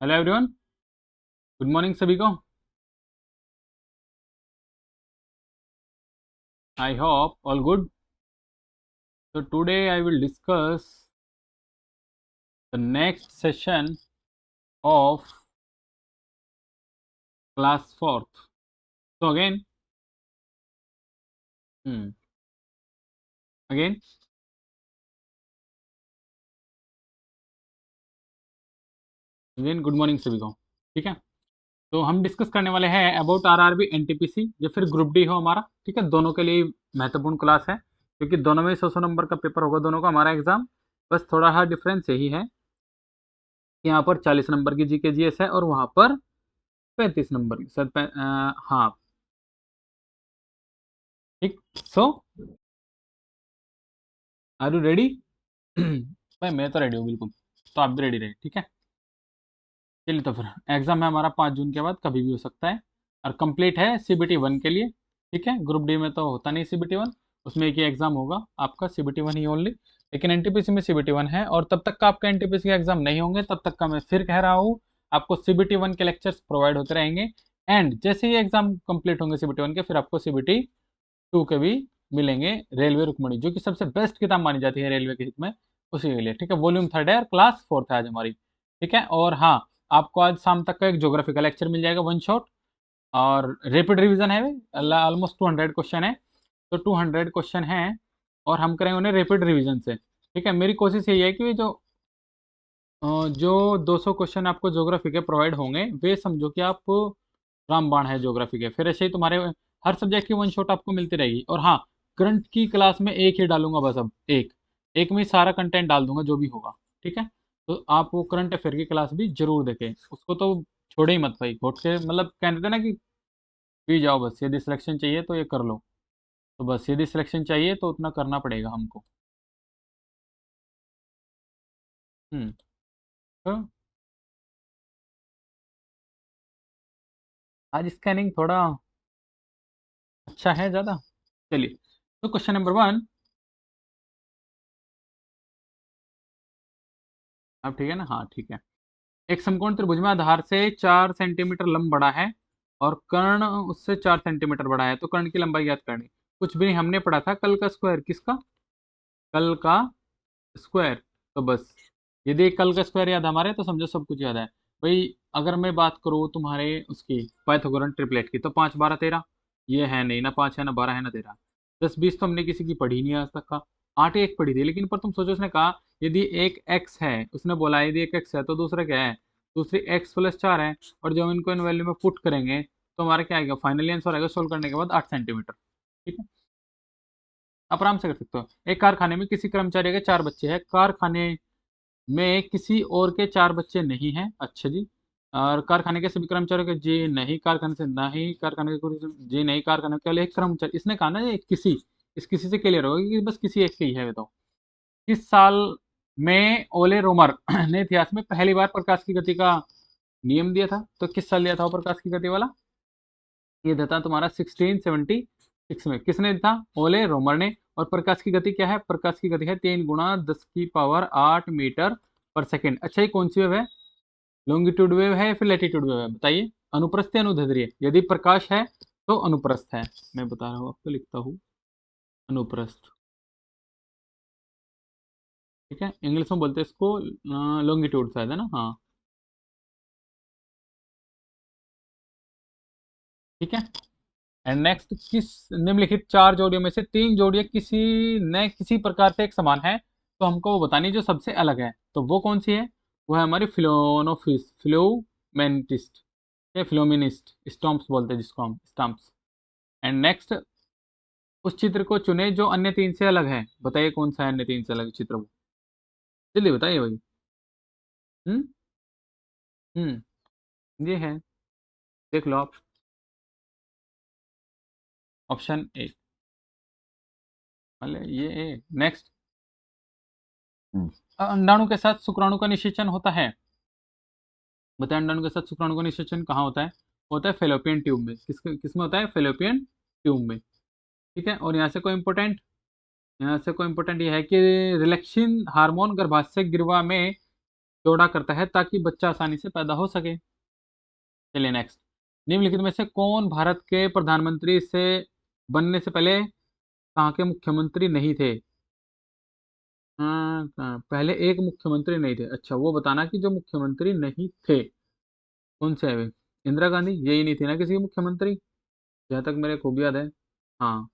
Hello everyone, good morning सभी को। I hope all good. So today I will discuss the next session of class fourth. So hmm, again good morning सभी को। ठीक है, तो हम डिस्कस करने वाले हैं अबाउट आरआरबी एनटीपीसी या फिर ग्रुप डी हो हमारा। ठीक है, दोनों के लिए महत्वपूर्ण क्लास है क्योंकि दोनों में 100 नंबर का पेपर होगा, दोनों का हमारा एग्जाम। बस थोड़ा सा डिफरेंस यही है कि यहाँ पर 40 नंबर की जीके जीएस है और वहाँ पर 35 नंबर की हाँ। ठीक। सो आर यू रेडी? भाई मैं तो रेडी हूँ बिल्कुल, तो आप भी रेडी रहे। ठीक है, चलिए तो फिर एग्जाम है हमारा 5 जून के बाद, कभी भी हो सकता है और कंप्लीट है सीबीटी 1 के लिए। ठीक है, ग्रुप डी में तो होता नहीं सीबीटी 1, उसमें एक ही एग्जाम होगा आपका सीबीटी 1 ही ओनली। लेकिन एनटीपीसी में सीबीटी 1 है और तब तक का आपका एनटीपीसी का एग्जाम नहीं होंगे, तब तक का मैं फिर कह रहा हूँ आपको सीबीटी 1 के लेक्चर्स प्रोवाइड होते रहेंगे। एंड जैसे ही एग्जाम कंप्लीट होंगे सीबीटी 1 के, फिर आपको सीबीटी 2 के भी मिलेंगे। रेलवे रुकमणी जो कि सबसे बेस्ट किताब मानी जाती है रेलवे के हित में, उसी के लिए। ठीक है, वॉल्यूम 3 है और क्लास 4 है आज हमारी। ठीक है, और हाँ, आपको आज शाम तक का एक ज्योग्राफी का लेक्चर मिल जाएगा, वन शॉट। और रैपिड रिवीजन है, ऑलमोस्ट 200 क्वेश्चन है। तो 200 क्वेश्चन है और हम करेंगे उन्हें रैपिड रिवीजन से। ठीक है, मेरी कोशिश यही है कि जो 200 क्वेश्चन आपको ज्योग्राफी के प्रोवाइड होंगे, वे समझो कि आप रामबाण है ज्योग्राफी के। फिर ऐसे ही तुम्हारे हर सब्जेक्ट की वन शॉट आपको मिलती रहेगी। और हाँ, करंट की क्लास में एक ही डालूंगा बस, अब एक एक में ही सारा कंटेंट डाल दूंगा जो भी होगा। ठीक है, तो आप वो करंट अफेयर की क्लास भी जरूर देखें, उसको तो छोड़े ही मत भाई, घोट के मतलब कहते थे ना कि पी जाओ बस, यदि सिलेक्शन चाहिए तो ये कर लो। तो बस यदि सिलेक्शन चाहिए तो उतना करना पड़ेगा हमको। हम्म। तो आज स्कैनिंग थोड़ा अच्छा है ज़्यादा। चलिए, तो क्वेश्चन नंबर 1। अब ठीक है ना? हाँ ठीक है। एक समकोण त्रिभुज में आधार से 4 सेंटीमीटर लंब बड़ा है और कर्ण उससे 4 सेंटीमीटर बड़ा है, तो कर्ण की लंबाई ज्ञात करनी। कुछ भी नहीं, हमने पढ़ा था कल का स्क्वायर। किसका? कल का स्क्वायर। तो बस यदि कल का स्क्वायर याद हमारे, तो समझो सब कुछ याद है भाई। अगर मैं बात करूँ तुम्हारे उसकी पाइथागोरन ट्रिपलेट की, तो 5 12 13, ये है नहीं ना, 5 है ना 12 है ना 13। 10 20 तो हमने किसी की पढ़ी नहीं आज तक का। 8 एक पढ़ी थी, लेकिन पर तुम सोचो, उसने कहा यदि एक एक्स है, उसने बोला यदि एक एक्स है तो दूसरा क्या है, दूसरी एक्स प्लस 4 है। और जब इनको इन वैल्यू में पुट करेंगे तो हमारा क्या आएगा, फाइनली आंसर आएगा सोल्व करने के बाद 8 सेंटीमीटर। ठीक है, आप आराम से कर सकते हो। एक कारखाने में किसी कर्मचारी के 4 बच्चे हैं, कारखाने में किसी और के 4 बच्चे नहीं हैं। अच्छा जी। और कारखाने के सभी कर्मचारियों के जी नहीं, कारखाने से नहीं, कारखाने के कोई जी नहीं, कारखाने के केवल एक कर्मचारी। इसने कहा ना ये किसी, इस किसी से क्लियर होगा कि बस किसी एक के ही है। बताओ किस साल में ओले रोमर ने इतिहास में पहली बार प्रकाश की गति का नियम दिया था? तो किस साल दिया था वो प्रकाश की गति वाला? ये था तुम्हारा 1676 में। किसने था? ओले रोमर ने। और प्रकाश की गति क्या है? प्रकाश की गति है 3 × 10⁸ मीटर पर सेकेंड। अच्छा, ये कौन सी वेव है? लॉन्गिट्यूड वेव है या फिर लैटिट्यूड वेव है? बताइए। अनुप्रस्थ या अनुदैर्ध्य? यदि प्रकाश है तो अनुप्रस्थ है, मैं बता रहा हूँ आपको, लिखता हूँ अनुप्रस्थ। ठीक है, इंग्लिश में बोलते हैं इसको लॉन्गिट्यूड, शायद है ना? हाँ ठीक है। एंड नेक्स्ट, किस निम्नलिखित 4 जोड़ियों में से 3 जोड़ियां किसी न किसी प्रकार से एक समान है, तो हमको वो बतानी है जो सबसे अलग है। तो वो कौन सी है? वो है हमारी फिलोनोफिस, फ्लोमेंटिस्ट या फिलोमिनिस्ट, स्टॉम्प्स बोलते हैं जिसको हम, स्टम्प्स। एंड नेक्स्ट, उस चित्र को चुने जो अन्य 3 से अलग है। बताइए कौन सा है अन्य 3 से अलग चित्र वो? जल्दी बताइए भाई। हम्म। ये है, देख लो आप। ऑप्शन ए, मतलब ये ए। नेक्स्ट, अंडाणु के साथ शुक्राणु का निषेचन होता है। बताएं, अंडाणु के साथ शुक्राणु का निषेचन कहाँ होता है फेलोपियन ट्यूब में। किसमें होता है? फेलोपियन ट्यूब में। ठीक है, और यहाँ से कोई इंपॉर्टेंट ये है कि रिलैक्सिन हार्मोन गर्भाशय गिरवा में चौड़ा करता है ताकि बच्चा आसानी से पैदा हो सके। चलिए नेक्स्ट। निम्नलिखित में से कौन भारत के प्रधानमंत्री से बनने से पहले कहाँ के मुख्यमंत्री नहीं थे? हाँ हाँ, पहले एक मुख्यमंत्री नहीं थे। अच्छा, वो बताना कि जो मुख्यमंत्री नहीं थे कौन से है वे? इंदिरा गांधी यही नहीं थी ना किसी की मुख्यमंत्री, जहाँ तक मेरे खूब याद है। हाँ,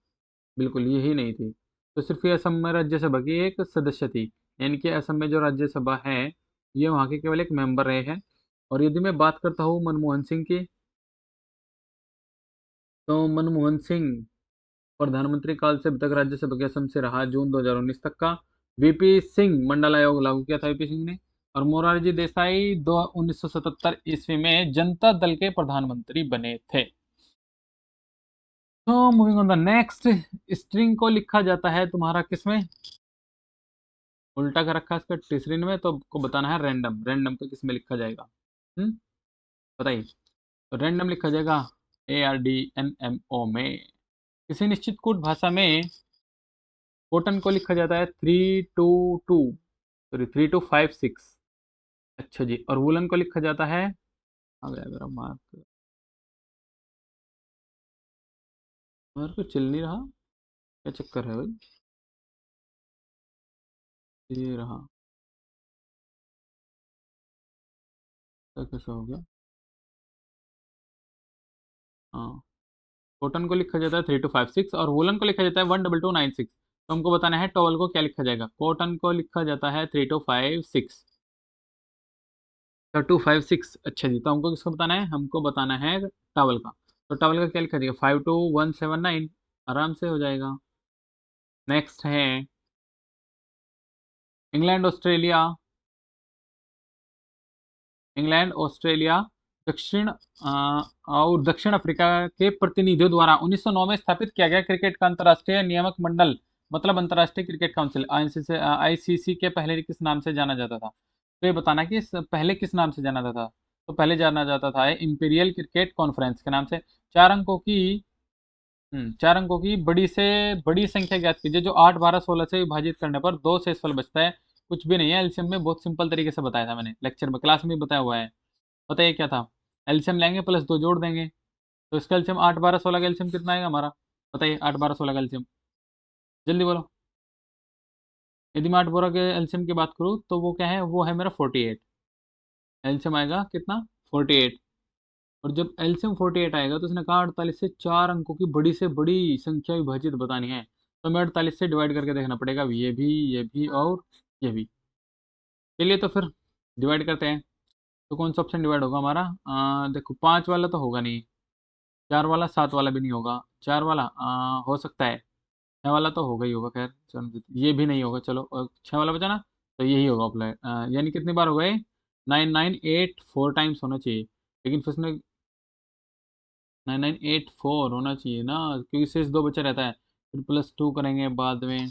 बिल्कुल यही नहीं थी। तो सिर्फ ये असम में राज्यसभा की एक सदस्य थी, यानी कि असम में जो राज्यसभा है ये वहाँ के केवल एक मेंबर रहे हैं। और यदि मैं बात करता हूँ मनमोहन सिंह की, तो मनमोहन सिंह प्रधानमंत्री काल से अभी तक राज्यसभा के असम से रहा, जून 2019 तक का। वीपी सिंह मंडल आयोग लागू किया था वीपी सिंह ने। और मोरारजी देसाई दो 1977 ईस्वी में जनता दल के प्रधानमंत्री बने थे। तो moving on the next. String को लिखा जाता है तुम्हारा किसमें? उल्टा कर रखा है इसका तीसरी में, तो आपको बताना है रैंडम। रैंडम को किस में लिखा जाएगा? हम्म, बताइए। तो रैंडम लिखा जाएगा ARDNMO में। किसी निश्चित कूट भाषा में कॉटन को लिखा जाता है 322, सॉरी 3256। अच्छा जी। और वुलन को लिखा जाता है, आ गया मेरा मार्क, मार्क तो चल नहीं रहा, क्या चक्कर है भाई? ये रहा, क्या कैसा हो गया? हाँ, कॉटन को लिखा जाता है 3256 और वुलन को लिखा जाता है 12296। तो हमको बताना है टॉवल को क्या लिखा जाएगा। कॉटन को लिखा जाता है 3256, 256। अच्छा जी, तो हमको किसको बताना है? हमको बताना है टॉवल का। तो टॉवल का क्या लिखा जाएगा? 52179, आराम से हो जाएगा। नेक्स्ट है इंग्लैंड ऑस्ट्रेलिया। इंग्लैंड ऑस्ट्रेलिया दक्षिण और दक्षिण अफ्रीका के प्रतिनिधियों द्वारा 1909 में स्थापित किया गया क्रिकेट का अंतर्राष्ट्रीय नियामक मंडल, मतलब अंतर्राष्ट्रीय क्रिकेट काउंसिल, आईसीसी के पहले किस नाम से जाना जाता था? तो ये बताना कि पहले किस नाम से जाना जाता था। तो पहले जाना जाता था इंपीरियल क्रिकेट कॉन्फ्रेंस के नाम से। चार अंकों की 4 अंकों की बड़ी से बड़ी संख्या ज्ञात कीजिए जो 8, 12, 16 से विभाजित करने पर 2 शेषफल बचता है। कुछ भी नहीं है, एलसीएम में बहुत सिंपल तरीके से बताया था मैंने, लेक्चर में क्लास में भी बताया हुआ है। बताइए क्या था? एलसीएम लेंगे प्लस 2 जोड़ देंगे, तो इसका एलसीएम 8, 12, 16 का एलसीएम कितना आएगा हमारा? बताइए 8, 12, 16 का एलसीएम, जल्दी बोलो। यदि मैं 8, 12 के एलसीएम की बात करूँ तो वो क्या है? वो है मेरा 48। एलसीएम आएगा कितना? 48। और जब एलसीएम 48 आएगा तो उसने कहा 48 से 4 अंकों की बड़ी से बड़ी संख्या विभाजित बतानी है। तो हमें 48 से डिवाइड करके देखना पड़ेगा, ये भी और ये भी। चलिए तो फिर डिवाइड करते हैं। तो कौन सा ऑप्शन डिवाइड होगा हमारा? देखो 5 वाला तो होगा नहीं, 4 वाला, 7 वाला भी नहीं होगा, 4 वाला हो सकता है, 6 वाला तो होगा ही होगा, खैर चलो ये भी नहीं होगा। चलो 6 वाला बचा ना, तो यही होगा अप्लाई। यानी कितनी बार हो गए? 9984 टाइम्स होना चाहिए, लेकिन फिर उसने 9984 होना चाहिए ना, क्योंकि शेष 2 बचा रहता है, फिर +2 करेंगे बाद में,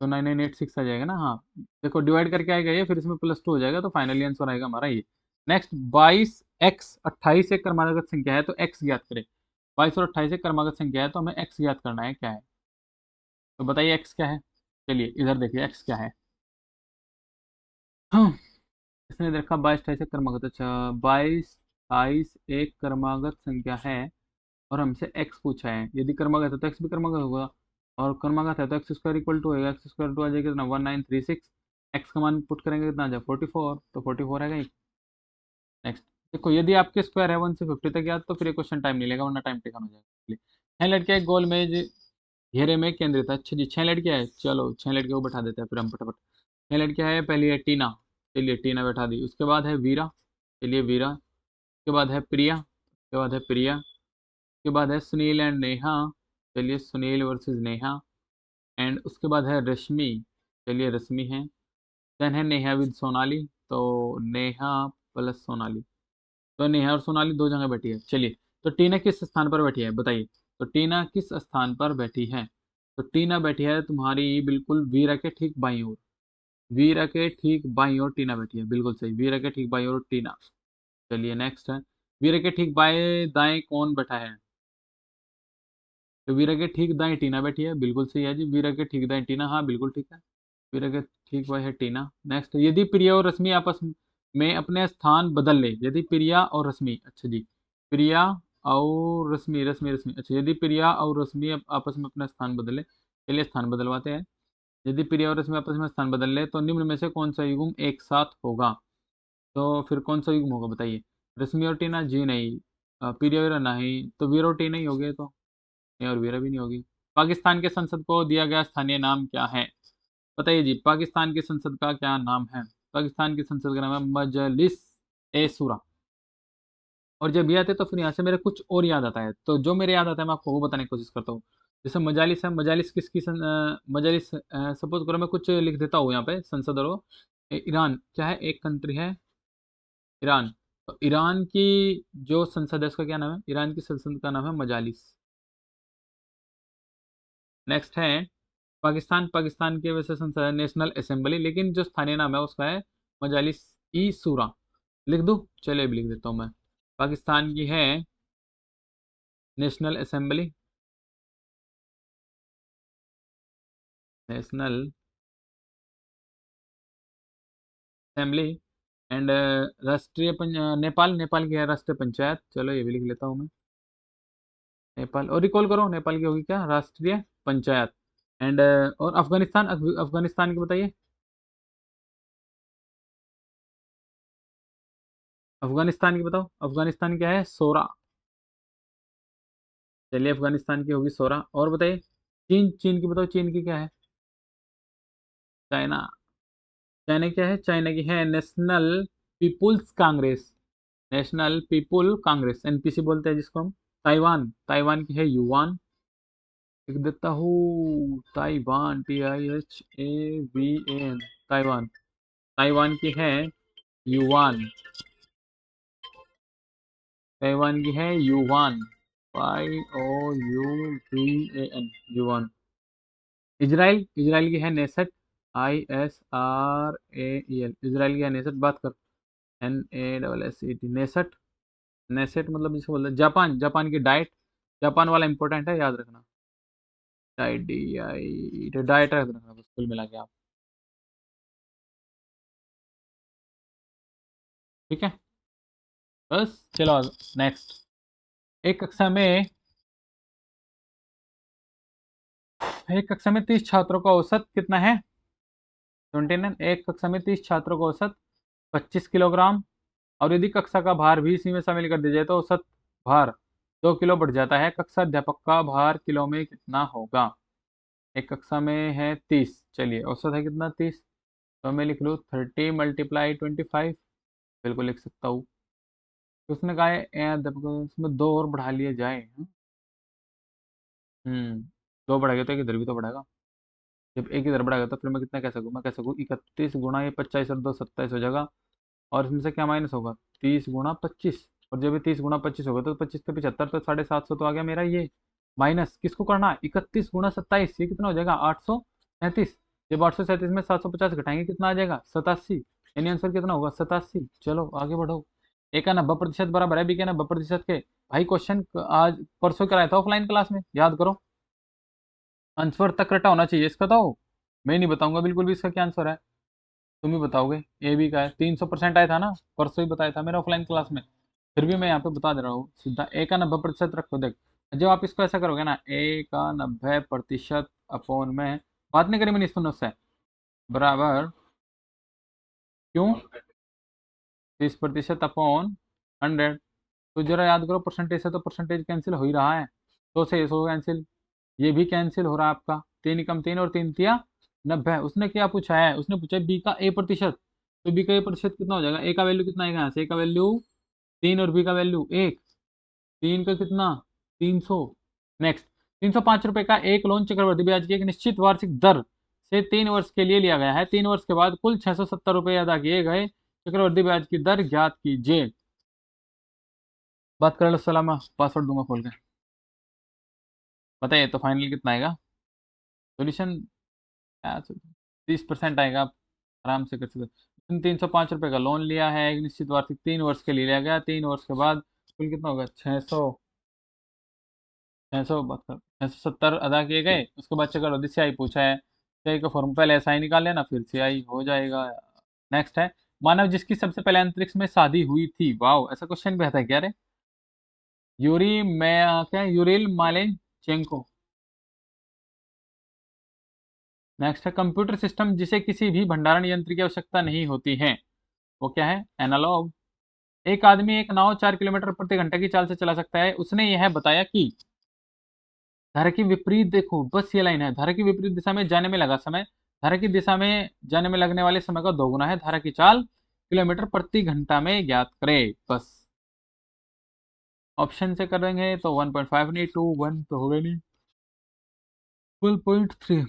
तो 9986 आ जाएगा ना। हाँ, देखो डिवाइड करके आएगा ये, फिर इसमें +2 हो जाएगा, तो फाइनली आंसर आएगा हमारा ये। नेक्स्ट 22x 28 एक क्रमागत संख्या है तो x ज्ञात करें। 22 और 28 एक क्रमागत संख्या है तो हमें x ज्ञात करना है, क्या है? तो बताइए x क्या है। चलिए इधर देखिए x क्या है। हाँ, इसने देखा 22, 28 एक क्रमागत, अच्छा 22, 28 एक क्रमागत संख्या है और हमसे x पूछा है। यदि क्रमागत है तो x भी क्रमागत होगा, और क्रमागत है तो एक्स स्क्वायर इक्वल टू होगा, एक्स स्क्वायर टू आ जाएगा कितना? 1936। एक्स का मान पुट करेंगे कितना आ जाए? 44, तो 44 आएगा। नेक्स्ट देखो, यदि आपके स्क्वायर है 1 से 50 तक याद, तो फिर ये क्वेश्चन टाइम नहीं लेगा, वरना टाइम टेकन हो जाएगा। 6 लड़कियां एक गोल मेज घेरे में केंद्रित है। अच्छा जी, 6 लड़कियां है, चलो 6 लड़कियों को बैठा देते हैं फिर हम फटाफट। 6 लड़कियां है, पहली है टीना, चलिए टीना बैठा दी। उसके बाद है वीरा, चलिए वीरा। उसके बाद है प्रिया, उसके बाद है प्रिया। उसके बाद है सुनील एंड नेहा, चलिए सुनील वर्सेस नेहा। एंड उसके बाद है रश्मि, चलिए रश्मि है। देन है नेहा विद सोनाली, तो नेहा प्लस सोनाली। तो नेहा और सोनाली 2 जगह बैठी है। चलिए, तो टीना किस स्थान पर बैठी है बताइए। तो टीना किस स्थान पर बैठी है? तो टीना बैठी है तुम्हारी बिल्कुल वीरा के ठीक बाईं ओर। वीरा के ठीक बाईं ओर टीना बैठी है, बिल्कुल सही, वीरा के ठीक बाईं ओर टीना। चलिए नेक्स्ट है, वीरा के ठीक बाएं दाएं कौन बैठा है? तो वीरा के ठीक दाएं टीना बैठी है, बिल्कुल सही है जी, वीरा के ठीक दाएं टीना, हाँ बिल्कुल ठीक है। फिर अगर ठीक हुआ है टीना। नेक्स्ट, यदि प्रिया और रश्मि आपस में अपने स्थान बदल ले, यदि प्रिया और रश्मि, अच्छा जी, प्रिया और रश्मि, रश्मि रश्मि, अच्छा, यदि प्रिया और रश्मि आपस में अपना स्थान बदले, चलिए स्थान बदलवाते हैं। यदि प्रिया और रश्मि आपस में स्थान बदल ले तो निम्न में से कौन सा युग्म एक साथ होगा? तो फिर कौन सा युग्म होगा बताइए? रश्मि और टीना जी नहीं, प्रिया वीरा नहीं, तो वीरा और टीना ही हो गए, तो नहीं, और वीरा भी नहीं होगी। पाकिस्तान के संसद को दिया गया स्थानीय नाम क्या है? बताइए जी, पाकिस्तान की संसद का क्या नाम है? पाकिस्तान की संसद का नाम है मजलिस ए सूरा। और जब ये आते हैं तो फिर यहाँ से मेरे कुछ और याद आता है, तो जो मेरे याद आता है मैं आपको वो बताने की कोशिश करता हूँ। जैसे मजालिस है, मजालिस किसकी मजालिस, सपोज करो मैं कुछ लिख देता हूँ यहाँ पे, संसद और ईरान क्या है, एक कंट्री है ईरान। तो ईरान की जो संसद है उसका क्या नाम है? ईरान की संसद का नाम है मजालिस। नेक्स्ट है पाकिस्तान, पाकिस्तान की वैसे संसद है नेशनल असेंबली, लेकिन जो स्थानीय नाम है उसका है मजालिस ई सूरा। लिख दूँ? चलिए अभी लिख देता हूँ मैं। पाकिस्तान की है national assembly, national assembly and Nepal, Nepal की है राष्ट्रीय पंचायत, चलो ये भी लिख लेता हूँ मैं। नेपाल, और रिकॉल करो, नेपाल की होगी क्या? राष्ट्रीय पंचायत। एंड और अफगानिस्तान, अफगानिस्तान की बताइए। अफगानिस्तान की बताओ, अफगानिस्तान क्या है? सोरा। चलिए अफगानिस्तान की होगी सोरा। और बताइए चीन, चीन की बताओ, चीन की क्या है? चाइना, चाइना क्या है? चाइना की है national people's congress, national people congress, NPC बोलते हैं जिसको हम। ताइवान, ताइवान की है युवान। लिख देता हूँ ताइवान, TIHAVAN, ताइवान। ताइवान की है युवान, ताइवान की है युवान, YOUVAN, युवान। इजराइल, इजराइल की है नेसट, ISRAEL, इजराइल की है नेसट, बात कर, NASSET, नेसट। नेसेट मतलब जिसको बोलते हैं। जापान, जापान की डाइट, जापान वाला इंपॉर्टेंट है, याद रखना। डाइट, डाइट याद रखना बस, कुल मिला के आप। ठीक है, बस चलो नेक्स्ट। एक कक्षा में, एक कक्षा में 30 छात्रों का औसत कितना है? 29। एक कक्षा में 30 छात्रों का औसत 25 किलोग्राम, और यदि कक्षा का भार भी इसी में शामिल कर दिया जाए तो औसत भार 2 किलो बढ़ जाता है। कक्षा अध्यापक का भार किलो में कितना होगा? एक कक्षा में है 30, चलिए औसत है कितना? 30, तो मैं लिख लूँ 30 × 25, बिल्कुल लिख सकता हूँ। तो उसने कहा है अध्यापक उसमें दो और बढ़ा लिए जाए। हम्म, दो बढ़ाएगा तो एक इधर भी तो बढ़ाएगा। जब एक इधर बढ़ाएगा तो फिर मैं कितना कह सकूँ? मैं कह सकूँ 31 गुणा ये 25 और 2 27 हो जाएगा। और इसमें से क्या माइनस होगा? 30 × 25, और जब ये 30 × 25 होगा तो 25 पे 75, तो 750 तो आ गया मेरा ये। माइनस किसको करना? 31 × 27, ये कितना हो जाएगा? 837। जब 837 में 750 घटाएंगे कितना आ जाएगा? 87। यानी आंसर कितना होगा? 87। चलो आगे बढ़ो। ए का 90% बराबर है बी के 90% के। भाई क्वेश्चन आज परसों कराया था ऑफलाइन क्लास में, याद करो। आंसर तक रटा होना चाहिए इसका, तो मैं नहीं बताऊंगा बिल्कुल भी इसका क्या आंसर है, तुम ही बताओगे। ए बी का है, 300% आया था ना, परसों ही बताया था मेरा ऑफलाइन क्लास में। फिर भी मैं यहाँ पे बता दे रहा हूँ सीधा, ए का 90% रखो। देख, जब आप इसको ऐसा करोगे ना, ए का 90% अपॉन में, बात नहीं करी मैंने सुनो उससे, बराबर क्यों 30% अपॉन 100। तो जरा याद करो, परसेंटेज से तो परसेंटेज कैंसिल हो ही रहा है, 100 से 100 कैंसिल, ये भी कैंसिल हो रहा है आपका। 3 × 3 और 3 × 3 = 90। उसने क्या पूछा है? उसने पूछा है बी का A%, तो बी का A% कितना हो जाएगा? ए का वैल्यू कितना आएगा यहाँ से? ए का वैल्यू 3 और बी का वैल्यू 1। 3 का कितना? 300। नेक्स्ट, 305 रुपए का एक लोन चक्रवर्ती ब्याज की एक निश्चित वार्षिक दर से 3 वर्ष के लिए लिया गया है। 3 वर्ष के बाद कुल 670 रुपए अदा किए गए, चक्रवर्ती ब्याज की दर ज्ञात कीजिए। बात कर लो सलामा, पासवर्ड दूंगा खोल के। बताइए तो फाइनल कितना आएगा? सोल्यूशन 30% आएगा, आप आराम से कर सकते हो। 305 रुपए का लोन लिया है, एक निश्चित वार्षिक 3 वर्ष के लिए लिया गया। 3 वर्ष के बाद कुल कितना होगा? 600 बात कर 670 अदा किए गए। उसके बाद चक्रवृद्धि से आई पूछा है, सी का फॉर्मूला पहले एस आई निकाल लेना, फिर सी आई हो जाएगा। नेक्स्ट है, मानव जिसकी सबसे पहले अंतरिक्ष में शादी हुई थी। वाओ, ऐसा क्वेश्चन भी आता है क्या रे? यूरी मैं क्या, यूरिल मालेंचेंको। नेक्स्ट है, कंप्यूटर सिस्टम जिसे किसी भी भंडारण यंत्र की आवश्यकता नहीं होती है, वो क्या है? एनालॉग। एक आदमी एक नाव 4 किलोमीटर प्रति घंटे की चाल से चला सकता है। उसने यह बताया कि धारा की विपरीत, देखो बस ये लाइन है, धारा की विपरीत दिशा में जाने में लगा समय धारा की दिशा में जाने में लगने वाले समय का दोगुना है। धारा की चाल किलोमीटर प्रति घंटा में ज्ञात करे। बस ऑप्शन से करेंगे तो 1.5 नहीं, 2 1 तो होगा नहीं, 12.3।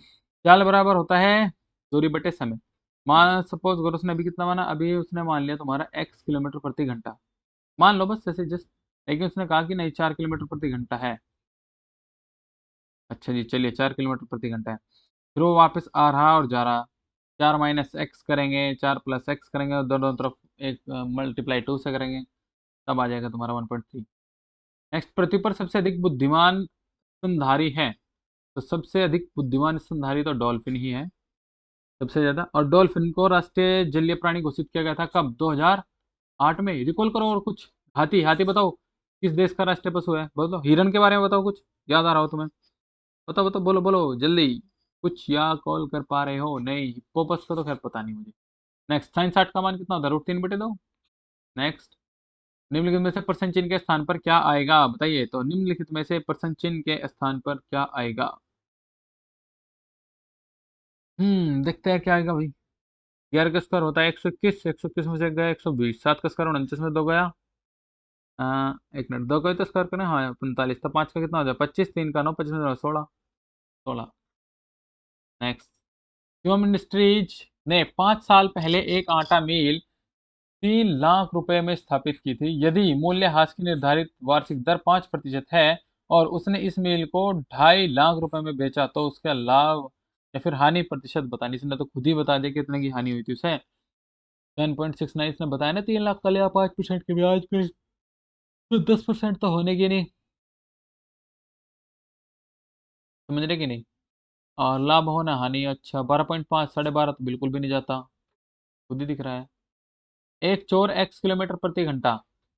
चाल बराबर होता है दूरी बटे समय। मान सपोज अगर उसने अभी कितना माना, अभी उसने मान लिया तुम्हारा x किलोमीटर प्रति घंटा, मान लो बस ऐसे जस्ट, लेकिन उसने कहा कि नहीं 4 किलोमीटर प्रति घंटा है। अच्छा जी, चलिए 4 किलोमीटर प्रति घंटा है। फिर वो वापस आ रहा और जा रहा, 4 - x करेंगे, 4 + x करेंगे और दोनों तरफ एक मल्टीप्लाई 2 से करेंगे, तब आ जाएगा तुम्हारा 1.3। नेक्स्ट, पृथ्वी पर सबसे अधिक बुद्धिमान स्तनधारी है। तो सबसे अधिक बुद्धिमान स्तनधारी तो डॉल्फिन ही है सबसे ज्यादा। और डॉल्फिन को राष्ट्रीय जलीय प्राणी घोषित किया गया था कब? 2008 में। रिकॉल करो। और कुछ, हाथी, हाथी बताओ किस देश का राष्ट्रीय पशु है? बोलो। हिरन के बारे में बताओ, कुछ याद आ रहा हो तुम्हें? बताओ बताओ, बोलो बोलो जल्दी। कुछ या कॉल कर पा रहे हो? नहीं, हिप्पोपस का तो खैर पता नहीं मुझे। नेक्स्ट, साइन 60 का मान कितना होता है? √3/2। नेक्स्ट, निम्नलिखित में से प्रश्न चिन्ह के स्थान पर क्या आएगा? बताइए तो, निम्नलिखित में से प्रश्न चिन्ह के स्थान पर क्या आएगा? देखते हैं क्या आएगा भाई। 11 का स्क्वायर होता है 121, 121 में से एक गया 120, 7 का स्क्वायर 49 में 2 गया। अ, एक मिनट, 2 का ही तो स्क्वायर करना है, हाँ 45। तो 5 का कितना हो जाए? 25, 3 का 9, 25 में 16, 16। नेक्स्ट, ह्यूमन इंडस्ट्रीज ने 5 साल पहले एक आटा मिल 3 लाख रुपए में स्थापित की थी। यदि मूल्यह्रास की निर्धारित वार्षिक दर 5% है और उसने इस मिल को 2.5 लाख रुपए में बेचा, तो उसका लाभ या फिर हानि प्रतिशत बतानी। इसने तो खुद ही बता दिया कितने की हानि हुई थी उसे। 10.69 इसने बताया ना, 3 लाख का लिया 5% के ब्याज पे, तो 10% तो होने की नहीं। समझ रहे कि नहीं? और लाभ होना हानि, अच्छा 12.5, 12.5 तो बिल्कुल भी नहीं जाता, खुद ही दिख रहा है। एक चोर x किलोमीटर प्रति घंटा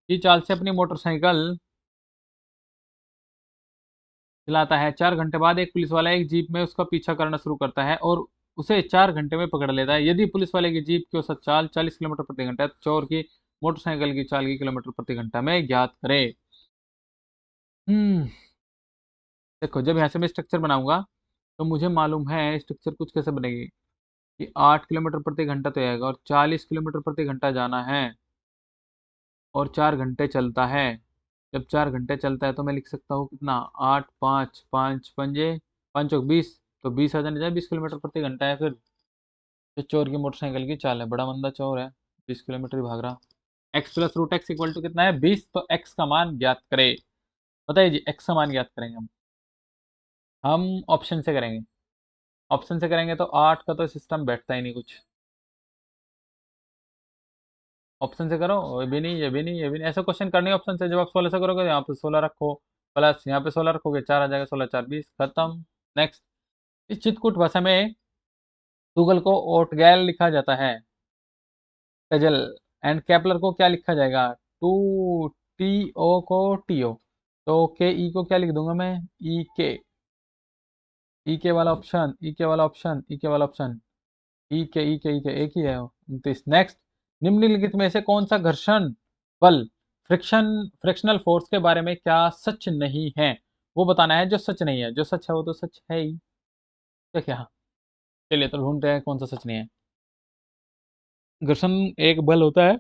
की चाल से अपनी मोटरसाइकिल चलाता है। 4 घंटे बाद एक पुलिस वाला एक जीप में उसका पीछा करना शुरू करता है और उसे 4 घंटे में पकड़ लेता है। यदि पुलिस वाले की जीप की औसत चाल 40 किलोमीटर प्रति घंटा है, तो चोर की मोटरसाइकिल की चाल की किलोमीटर प्रति घंटा में ज्ञात करे। हम्म देखो, जब यहाँ से मैं स्ट्रक्चर बनाऊंगा तो मुझे मालूम है स्ट्रक्चर कुछ कैसे बनेगी, कि 8 किलोमीटर प्रति घंटा तो आएगा और 40 किलोमीटर प्रति घंटा जाना है और 4 घंटे चलता है। जब 4 घंटे चलता है तो मैं लिख सकता हूँ कितना, 8 5 5 पंजे 5 × 20, तो 20 आ जाने जाए, 20 किलोमीटर प्रति घंटा है। फिर जो चोर की मोटरसाइकिल की चाल है, बड़ा मंदा चोर है, 20 किलोमीटर ही भाग रहा। x + √x इक्वल टू कितना है? 20। तो x का मान ज्ञात करे। बताइए जी, x का मान ज्ञात करेंगे हम ऑप्शन से करेंगे। ऑप्शन से करेंगे तो 8 का तो सिस्टम बैठता ही नहीं कुछ। ऑप्शन से करो, ये भी नहीं, ये भी नहीं, ये भी नहीं, ऐसा क्वेश्चन करने ऑप्शन से। जब आप 16 से करोगे, यहाँ पे 16 रखो, प्लस यहाँ पे 16 रखोगे, 4 आ जाएगा, 16 4 20, खत्म। नेक्स्ट, इस चित्रकूट भाषा में गूगल को ओटगैल लिखा जाता है, टजल, एंड केपलर को क्या लिखा जाएगा? टू, टी ओ को टी ओ, तो के ई को क्या लिख दूंगा मैं? ई के। ई के वाला ऑप्शन, ई के वाला ऑप्शन, ई के वाला ऑप्शन, ई के ई के ई के, एक ही है 29। नेक्स्ट, निम्नलिखित में से कौन सा घर्षण बल, फ्रिक्शनल फोर्स के बारे में क्या सच नहीं है? वो बताना है जो सच नहीं है, जो सच है वो तो सच है ही। तो क्या, चलिए तो ढूंढते हैं कौन सा सच नहीं है। घर्षण एक बल होता है,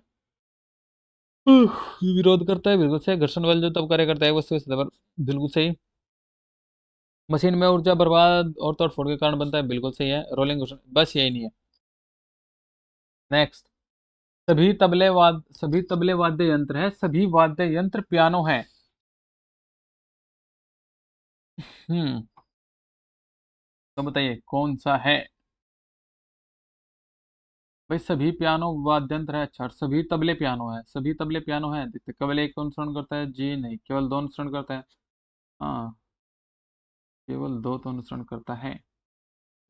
विरोध करता है, बिल्कुल सही। घर्षण बल जो तब कार्य करता है वस्तु के सतह पर, बिल्कुल सही। मशीन में ऊर्जा बर्बाद और तोड़फोड़ के कारण बनता है, बिल्कुल सही है। रोलिंग घर्षण, बस यही नहीं है। नेक्स्ट, सभी तबले वाद्य यंत्र है, सभी वाद्य यंत्र पियानो है। हम्म तो बताइए कौन सा है? भाई सभी पियानो वाद्य यंत्र है, अच्छा, और सभी तबले पियानो है, सभी तबले पियानो है। देखते, केवल एक अनुसरण करता है जी? नहीं, केवल दो अनुसरण करता है। हाँ, केवल दो तो अनुसरण करता है।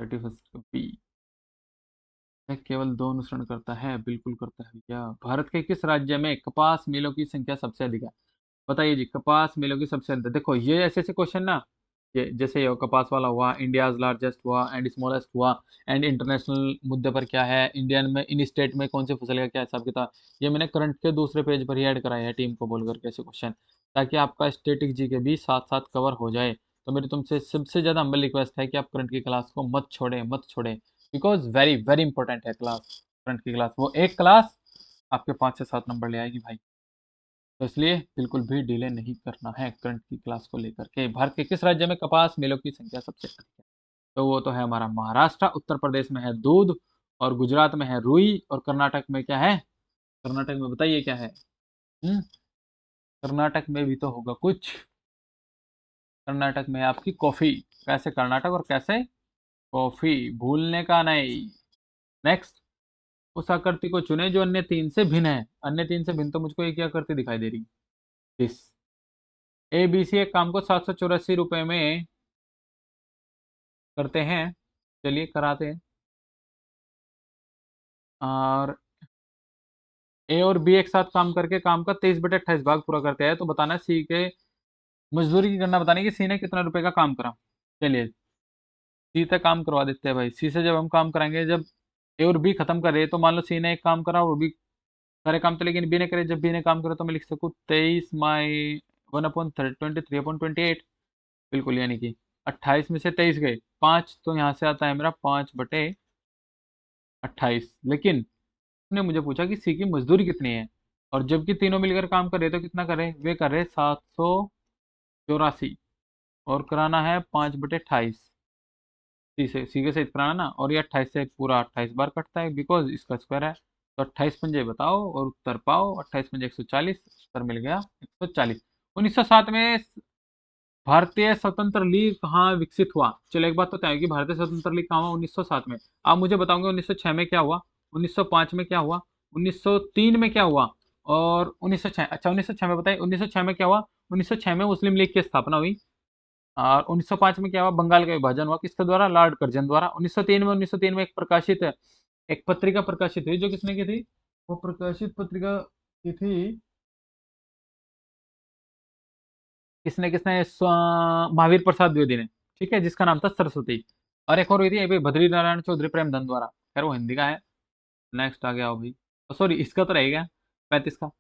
31 बी केवल 2 अनुसरण करता है, बिल्कुल करता है भैया। भारत के किस राज्य में कपास मिलों की संख्या सबसे अधिक है? बताइए जी, कपास मिलों की सबसे अधिक। देखो ये ऐसे ऐसे क्वेश्चन ना, ये जैसे ये कपास वाला हुआ, इंडियाज लार्जेस्ट हुआ एंड स्मॉलेस्ट हुआ, एंड इंटरनेशनल मुद्दे पर क्या है, इंडियन में इन स्टेट में कौन से फसल का क्या हिसाब किताब, ये मैंने करंट के दूसरे पेज पर ही ऐड कराया है टीम को बोल करके ऐसे क्वेश्चन, ताकि आपका स्टेटिक जी के भी साथ साथ कवर हो जाए। तो मेरी तुमसे सबसे ज़्यादा हम्बल रिक्वेस्ट है कि आप करंट की क्लास को मत छोड़े, मत छोड़े, बिकॉज वेरी वेरी इंपॉर्टेंट है क्लास, करंट की क्लास। वो एक क्लास आपके 5 से 7 नंबर ले आएगी भाई। तो इसलिए बिल्कुल भी डिले नहीं करना है करंट की क्लास को लेकर के। भारत के किस राज्य में कपास मिलों की संख्या सबसे अधिक है? तो वो तो है हमारा महाराष्ट्र, उत्तर प्रदेश में है दूध, और गुजरात में है रुई, और कर्नाटक में क्या है? कर्नाटक में बताइए क्या है? हम्म कर्नाटक में भी तो होगा कुछ। कर्नाटक में है आपकी कॉफी। कैसे कर्नाटक और कैसे कॉफी, भूलने का नहीं। नेक्स्ट, उस आकृति को चुने जो अन्य तीन से भिन्न है। अन्य तीन से भिन्न तो मुझको एक ही आकृति दिखाई दे रही, दिस। ए बी सी एक काम को 784 रुपये में करते हैं, चलिए कराते हैं। और ए और बी एक साथ काम करके काम का 23/28 भाग पूरा करते हैं, तो बताना सी के मजदूरी की गणना बताने की सी ने कितना रुपए का काम करा। चलिए सी तक काम करवा देते हैं भाई। सी से जब हम काम कराएंगे, जब ए और बी खत्म करे, तो मान लो सी ने एक काम करा और वो भी सारे काम तो, लेकिन बी ने करे, जब बी ने काम करा तो मैं लिख सकूँ 23 माई 1/23 बिल्कुल, यानी कि 28 में से 23 गए, 5 तो यहाँ से आता है मेरा 5/28। लेकिन उसने मुझे पूछा कि सी की मजदूरी कितनी है, और जबकि तीनों मिलकर काम कर रहे तो कितना करे, वे कर रहे 784, और कराना है 5/28। सी से सी के सहित कराना ना, और ये 28 से पूरा 28 बार कटता है, बिकॉज इसका स्क्वायर है। तो 28 पंजे बताओ और उत्तर पाओ। 28 पंजे 140, उत्तर मिल गया 140। 1907 में भारतीय स्वतंत्र लीग कहाँ विकसित हुआ? चलो एक बात तो तय है कि भारतीय स्वतंत्र लीग कहाँ हुआ 1907 में। आप मुझे बताओगे 1906 में क्या हुआ, 1905 में क्या हुआ, 1903 में क्या हुआ, और 1906, अच्छा 1906 में बताइए 1906 में क्या हुआ? 1906 में मुस्लिम लीग की स्थापना हुई। और 1905 में क्या हुआ? बंगाल का विभाजन हुआ, किसके द्वारा? लॉर्ड कर्जन द्वारा। 1903 में एक पत्रिका प्रकाशित हुई, जो किसने की थी? वो प्रकाशित पत्रिका की थी, किसने किसने महावीर प्रसाद द्विवेदी ने, ठीक है, जिसका नाम था सरस्वती। और एक और हुई थी ये भी बद्री नारायण चौधरी प्रेमधन द्वारा। खैर वो हिंदी का है। नेक्स्ट आ गया हो भाई, सॉरी इसका तो रहेगा 35 का।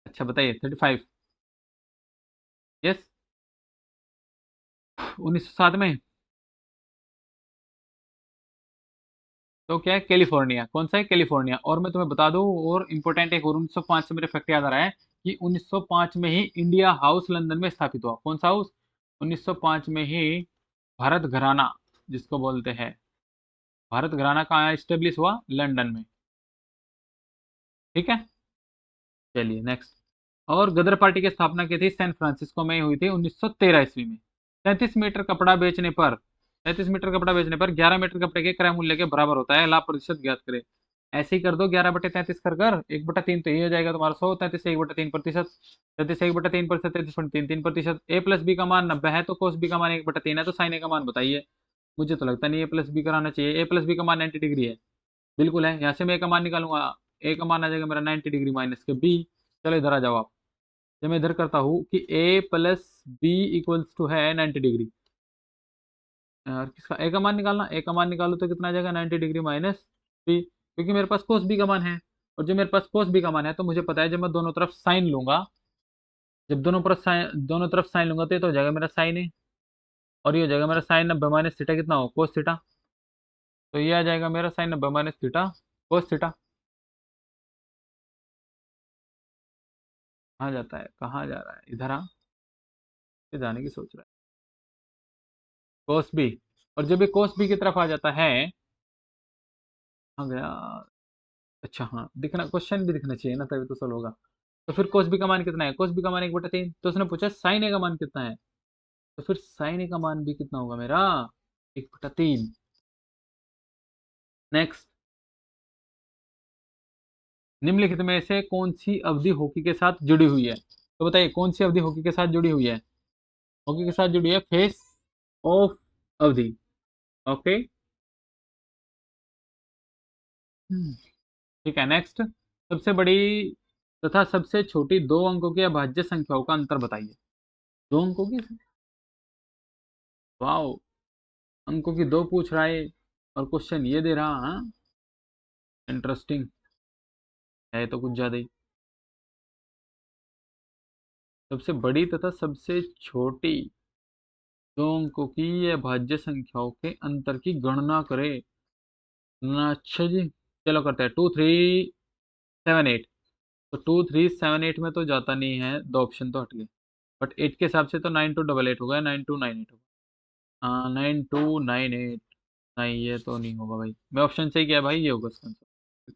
अच्छा बताइए 35। यस, 1907 में। तो क्या है? कैलिफोर्निया। कौन सा है? कैलिफोर्निया। और मैं तुम्हें बता दूं, और इम्पोर्टेंट एक और 1905 से मेरे फैक्ट याद आ रहा है, कि 1905 में ही इंडिया हाउस लंदन में स्थापित हुआ। कौन सा हाउस? 1905 में ही भारत घराना, जिसको बोलते हैं, भारत घराना कहाँ स्टेब्लिश हुआ? लंदन में। ठीक है, चलिए नेक्स्ट। और गदर पार्टी की स्थापना की थी सैन फ्रांसिस्को में, हुई थी 1913 ईस्वी में। 33 मीटर कपड़ा बेचने पर 33 मीटर कपड़ा बेचने पर 11 मीटर कपड़े के क्रय मूल्य के बराबर होता है, लाभ प्रतिशत ज्ञात करें। ऐसे ही कर दो, 11/33 कर 1/3 तो ये हो जाएगा तुम्हारा 100, 33 से 1/3%, 33 से 1/3%, 33.33%। ए प्लस बी का मान 90 है, तो कोस बी का मान 1/3 है, तो साइन ए का मान बताइए। मुझे तो लगता नहीं ए प्लस बी कराना चाहिए, ए प्लस बी का मान 90 डिग्री है, बिल्कुल है। यहाँ से मैं ए का मान निकालूंगा, ए का मान आ जाएगा मेरा 90 डिग्री माइनस के बी। चलो इधर आ जाओ आप। जब मैं इधर करता हूँ कि ए प्लस बी इक्वल्स टू है 90 डिग्री, और किसका ए का मान निकालना, ए का मान निकालो तो कितना आ जाएगा 90 डिग्री माइनस बी, क्योंकि मेरे पास कोस बी का मान है। और जब मेरे पास कोस बी का मान है, तो मुझे पता है जब मैं दोनों तरफ साइन लूंगा, जब दोनों तरफ साइन लूंगा, तो ये तो हो जाएगा मेरा साइन ए, और ये हो जाएगा मेरा साइन 90 माइनस थीटा, कितना हो? Cos theta. तो ये आ जाएगा मेरा sine 90 minus theta cos theta. कहाँ जाता है, कहाँ जा रहा है? इधर आ, ये जाने की सोच रहा है कोस बी। और जब ये कोस बी की तरफ आ जाता है, आ गया, अच्छा हाँ, दिखना क्वेश्चन भी दिखना चाहिए ना, तभी तो सॉल्व होगा। तो फिर कोस बी का मान कितना है? कोस बी का मान 1/3। तो उसने पूछा साइन ए का मान कितना है, तो फिर साइन ए का मान भी कितना होगा मेरा? 1/3। नेक्स्ट, निम्नलिखित में से कौन सी अवधि हॉकी के साथ जुड़ी हुई है? तो बताइए कौन सी अवधि हॉकी के साथ जुड़ी हुई है? हॉकी के साथ जुड़ी है फेस ऑफ अवधि। ओके, ठीक है, नेक्स्ट। सबसे बड़ी तथा सबसे छोटी दो अंकों की अभाज्य संख्याओं का अंतर बताइए। दो अंकों की, वाओ, अंकों की दो पूछ रहा है और क्वेश्चन ये दे रहा। हाँ, इंटरेस्टिंग है तो कुछ ज्यादा ही। सबसे बड़ी तथा सबसे छोटी दो अंकों की अभाज्य संख्याओं के अंतर की गणना करें। अच्छा जी, चलो करते हैं। 2378। तो 2378 में तो जाता नहीं है, दो ऑप्शन तो हट गए। बट 8 के हिसाब से तो 9288 होगा, 9298 होगा। हाँ, 9298। नहीं, ये तो नहीं होगा भाई। मैं ऑप्शन से ही किया भाई, ये होगा इसका आंसर।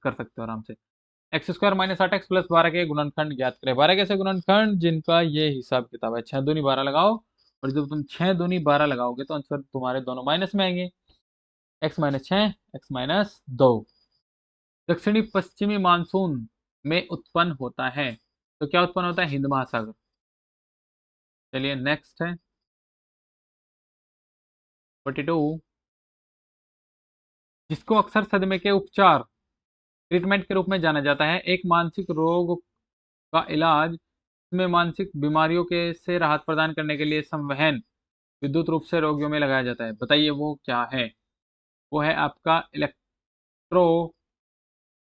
कर सकते हो आराम से। X square minus 8x plus 12 के गुणनखंड ज्ञात करें। 12 कैसे गुणनखंड जिनका ये हिसाब किताब है। 6 दूनी 12 लगाओ, और जब तुम 6 दूनी 12 लगाओगे तो आंसर तुम्हारे दोनों माइनस में आएंगे। X minus 6, x minus 2। दक्षिणी पश्चिमी मानसून में उत्पन्न होता है। तो क्या उत्पन्न होता है? हिंद महासागर। चलिए नेक्स्ट है 42। जिसको अक्सर सदमे के उपचार ट्रीटमेंट के रूप में जाना जाता है, एक मानसिक रोग का इलाज इसमें मानसिक बीमारियों के से राहत प्रदान करने के लिए संवहन विद्युत रूप से रोगियों में लगाया जाता है। बताइए वो क्या है? वो है आपका इलेक्ट्रो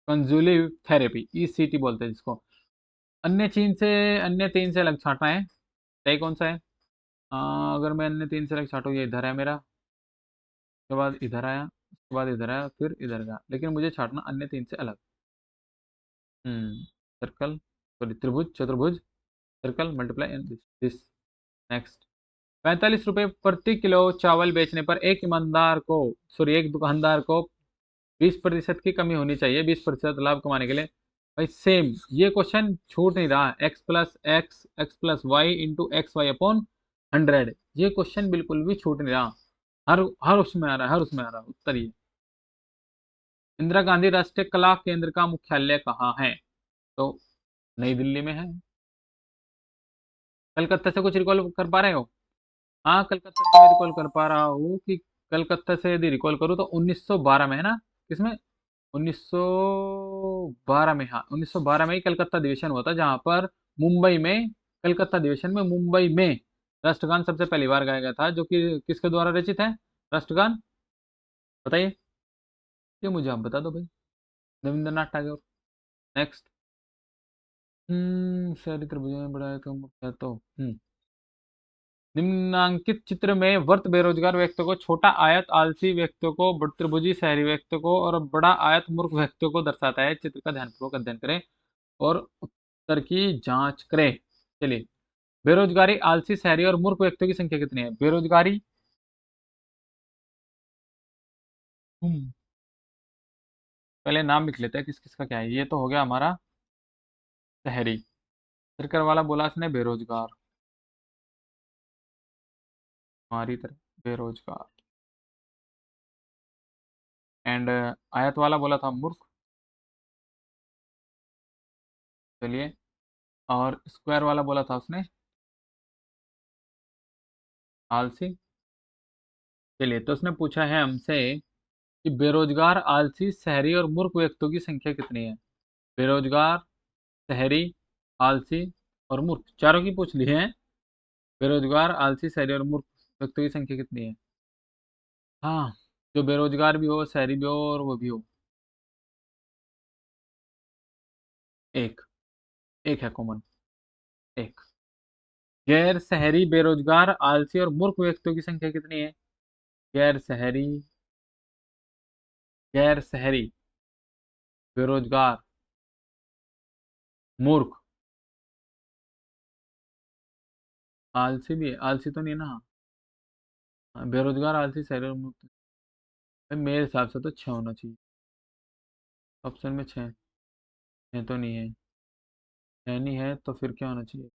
कंजुलिव थेरेपी, ईसीटी बोलते हैं जिसको। अन्य तीन से अलग छांटना है। सही कौन सा है? अगर मैं अन्य तीन से अलग छाटू, ये इधर है मेरा, उसके बाद इधर आया, उसके बाद इधर आया, फिर इधर गया, लेकिन मुझे छाटना अन्य तीन से अलग। सर्कल, सॉरी, त्रिभुज, चतुर्भुज, circle, multiply and this. Next. 45 रुपए प्रति किलो चावल बेचने पर एक दुकानदार को 20% की कमी होनी चाहिए, 20% लाभ कमाने के लिए। भाई सेम ये क्वेश्चन छूट नहीं रहा। x+x+y into x Y upon 100, ये क्वेश्चन बिल्कुल भी छूट नहीं रहा। हर हर उसमें आ रहा है, हर उसमें आ रहा है उत्तर ये। इंदिरा गांधी राष्ट्रीय कला केंद्र का मुख्यालय कहाँ है? तो नई दिल्ली में है। कलकत्ता से कुछ रिकॉल कर पा रहे हो? हाँ, कलकत्ता से मैं रिकॉल कर पा रहा हूँ कि कलकत्ता से यदि रिकॉल करूँ तो 1912 में है ना। किसमें? 1912 में। हाँ, 1912 में ही कलकत्ता अधिवेशन हुआ था, जहां पर मुंबई में, कलकत्ता अधिवेशन में मुंबई में राष्ट्रगान सबसे पहली बार गाया गया था, जो कि किसके द्वारा रचित है राष्ट्रगान? बताइए। ये मुझे आप बता दो भाई। रविंद्रनाथ टैगोर। नेक्स्ट। शहरी त्रिभुजों में बड़ा है तो मुख्य तो निम्नांकित चित्र में वर्त बेरोजगार व्यक्तियों को, छोटा आयत आलसी व्यक्तियों को, त्रिभुजी शहरी व्यक्तियों को और बड़ा आयत मूर्ख व्यक्तियों को दर्शाता है। चित्र का ध्यानपूर्वक अध्ययन करें और उत्तर की जांच करें। चलिए। बेरोजगारी, आलसी, शहरी और मूर्ख व्यक्तियों की संख्या कितनी है? बेरोजगारी, पहले नाम लिख लेते हैं किस किस का क्या है। ये तो हो गया हमारा शहरी। सर्कल वाला बोला इसने बेरोजगार, हमारी तरह बेरोजगार। एंड आयत वाला बोला था मूर्ख। चलिए। और स्क्वायर वाला बोला था उसने आलसी। चलिए, तो उसने पूछा है हमसे कि बेरोजगार, आलसी, शहरी और मूर्ख व्यक्तियों की संख्या कितनी है। बेरोजगार, शहरी, आलसी और मूर्ख, चारों की पूछ ली है। बेरोजगार, आलसी, शहरी और मूर्ख व्यक्तियों की संख्या कितनी है? हाँ, जो बेरोजगार भी हो, शहरी भी हो और वो भी हो। एक, एक है कॉमन, एक। गैर शहरी, बेरोजगार, आलसी और मूर्ख व्यक्तियों की संख्या कितनी है? गैर शहरी, गैर शहरी, बेरोजगार, मूर्ख, आलसी भी है, आलसी तो नहीं है ना। हाँ, बेरोजगार, आलसी, शहरी और मूर्ख। भाई मेरे हिसाब से तो छह होना चाहिए। ऑप्शन में छह। छह तो नहीं है। छह नहीं है तो फिर क्या होना चाहिए?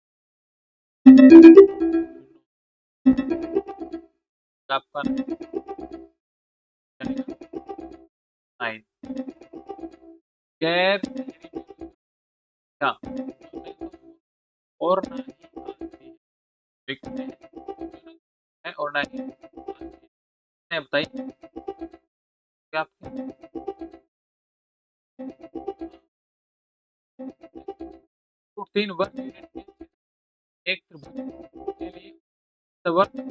आपका नाइन। गैर, क्या? और ना ही आलसी है और ना ही है, बताइए क्या? 3 1 एक त्रिभुज के लिए वर्त और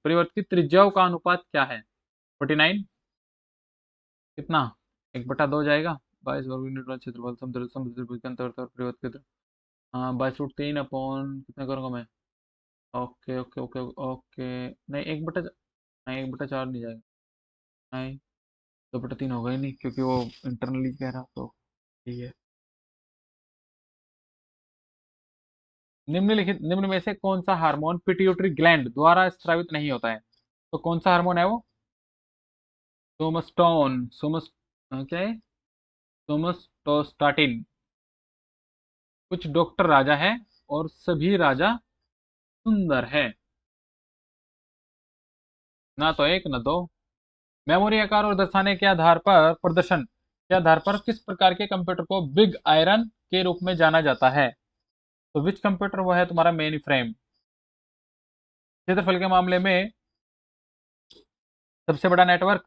परिवर्त की त्रिज्याओं का अनुपात क्या है? 49 कितना 1/2 जाएगा। 22 वर्ग यूनिट वाला क्षेत्रफल समुद्र समुद्र त्रिभुज के अंतर्गत और परिवर्त के हाँ 22√3 अपॉन कितना करूँगा मैं? ओके ओके ओके ओके नहीं 1/4 नहीं जाएगा। नहीं 2/3 होगा ही नहीं क्योंकि वो इंटरनली कह रहा तो ठीक है। निम्न में से कौन सा हार्मोन पिट्यूटरी ग्लैंड द्वारा स्रावित नहीं होता है? तो कौन सा हार्मोन है वो? सोमस्टोन सोमस क्या है? सोमस्टोस्टाटिन। कुछ डॉक्टर राजा है और सभी राजा सुंदर है। ना तो एक ना दो। मेमोरी आकार और दर्शाने के आधार पर प्रदर्शन के आधार पर किस प्रकार के कंप्यूटर को बिग आयरन के रूप में जाना जाता है? तो विच कंप्यूटर वो है तुम्हारा मेन फ्रेम। क्षेत्रफल के मामले में सबसे बड़ा नेटवर्क।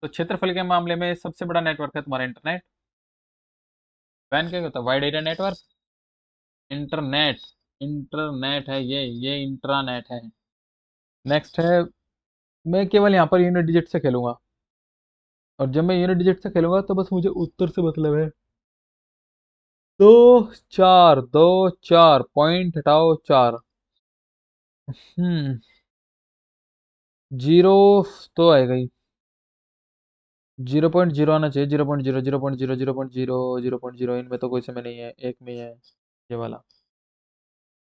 तो क्षेत्रफल के मामले में सबसे बड़ा नेटवर्क है तुम्हारा इंटरनेट। वैन क्या होता है? Wide area network. Internet internet है ये इंट्रानेट है। नेक्स्ट है मैं केवल यहाँ पर यूनिट डिजिट से खेलूंगा और जब मैं यूनिट डिजिट से खेलूंगा तो बस मुझे उत्तर से मतलब है। 2 4 पॉइंट हटाओ 4। हम्म जीरो तो आएगा ही। 0.0 आना चाहिए। 0.0 0.0 0.0 0.0 इनमें तो कोई समय नहीं है एक में ही है ये वाला।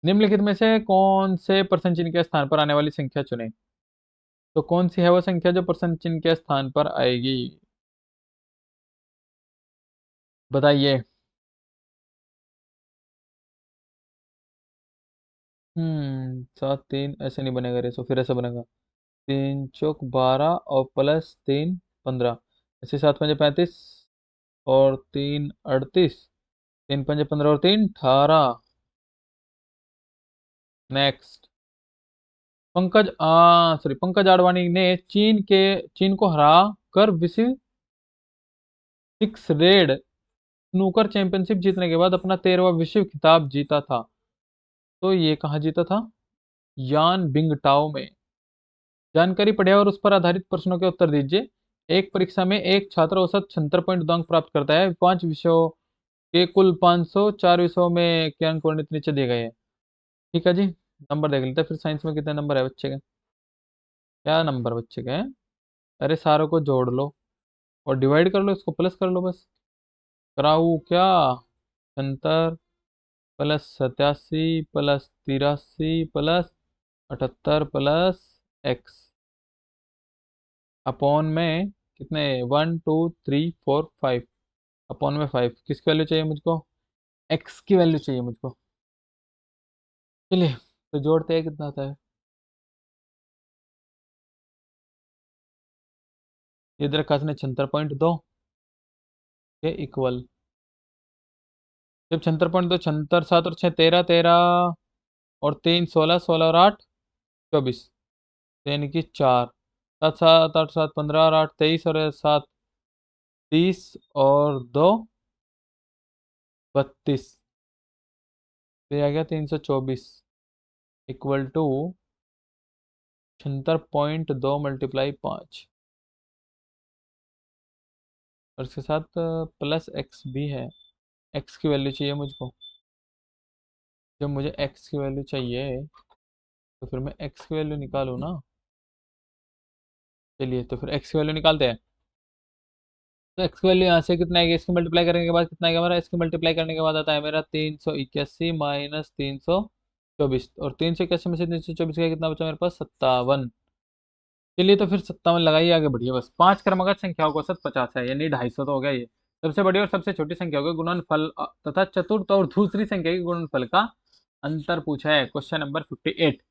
निम्नलिखित में से कौन से प्रश्न चिन्ह के स्थान पर आने वाली संख्या चुने? तो कौन सी है वो संख्या जो प्रश्न चिन्ह के स्थान पर आएगी? बताइए। 7 3 ऐसे नहीं बनेगा रेसो फिर ऐसा बनेगा। 3 चौक 12 और +3 15 ऐसे 7 5 35 और 3 38 3 5 15 और 3 18। नेक्स्ट पंकज आडवाणी ने चीन को हरा कर विश्व सिक्स रेड स्नूकर चैंपियनशिप जीतने के बाद अपना 13वां विश्व खिताब जीता था। तो ये कहाँ जीता था? यान बिंगटाओ में। जानकारी पढ़िए और उस पर आधारित प्रश्नों के उत्तर दीजिए। एक परीक्षा में एक छात्र औसत 76 अंक प्राप्त करता है। 5 विषयों के कुल 500 4 विषयों में के अंक वर्णित नीचे दिए गए हैं। ठीक है जी। नंबर देख लेते हैं फिर साइंस में कितने नंबर है बच्चे के। क्या नंबर बच्चे के हैं? अरे सारों को जोड़ लो और डिवाइड कर लो इसको प्लस कर लो बस। कराऊ क्या? 76 +87 +83 +78 +x अपॉन में कितने 1 2 3 4 5 अपॉन में 5 किसकी वैल्यू चाहिए मुझको? x की वैल्यू चाहिए मुझको। चलिए तो जोड़ते हैं कितना आता है। ये इधर रखा 76.2 के इक्वल जब 76.2 76 7 और 6 13 13 और 3 16 16 और 8 24 यानी कि 4 7 7 8 7 15 और 8 23 और 7 30 और 2 32 तो ये आ गया 324 इक्वल टू 76.2 × 5 और इसके साथ प्लस एक्स भी है। एक्स की वैल्यू चाहिए मुझको। जब मुझे एक्स की वैल्यू चाहिए तो फिर मैं एक्स की वैल्यू निकालूँ ना। चलिए तो फिर एक्स की वैल्यू निकालते हैं। तो एक्स की वैल्यू यहाँ से कितना आएगी? इसकी मल्टीप्लाई करने के बाद कितना आएगा हमारा? इसकी मल्टीप्लाई करने के बाद आता है मेरा 381 - 324 और 381 में से 324 का कितना बचा मेरे पास? 57। चलिए तो फिर 57 लगाइए आगे बढ़िए बस। 5 क्रमागत संख्याओं का औसत 50 है यानी 250 तो हो गया ये। सबसे बड़ी और सबसे छोटी संख्याओं के गुणनफल तथा चतुर्थ और दूसरी संख्या के गुणनफल का अंतर पूछा है क्वेश्चन नंबर 58।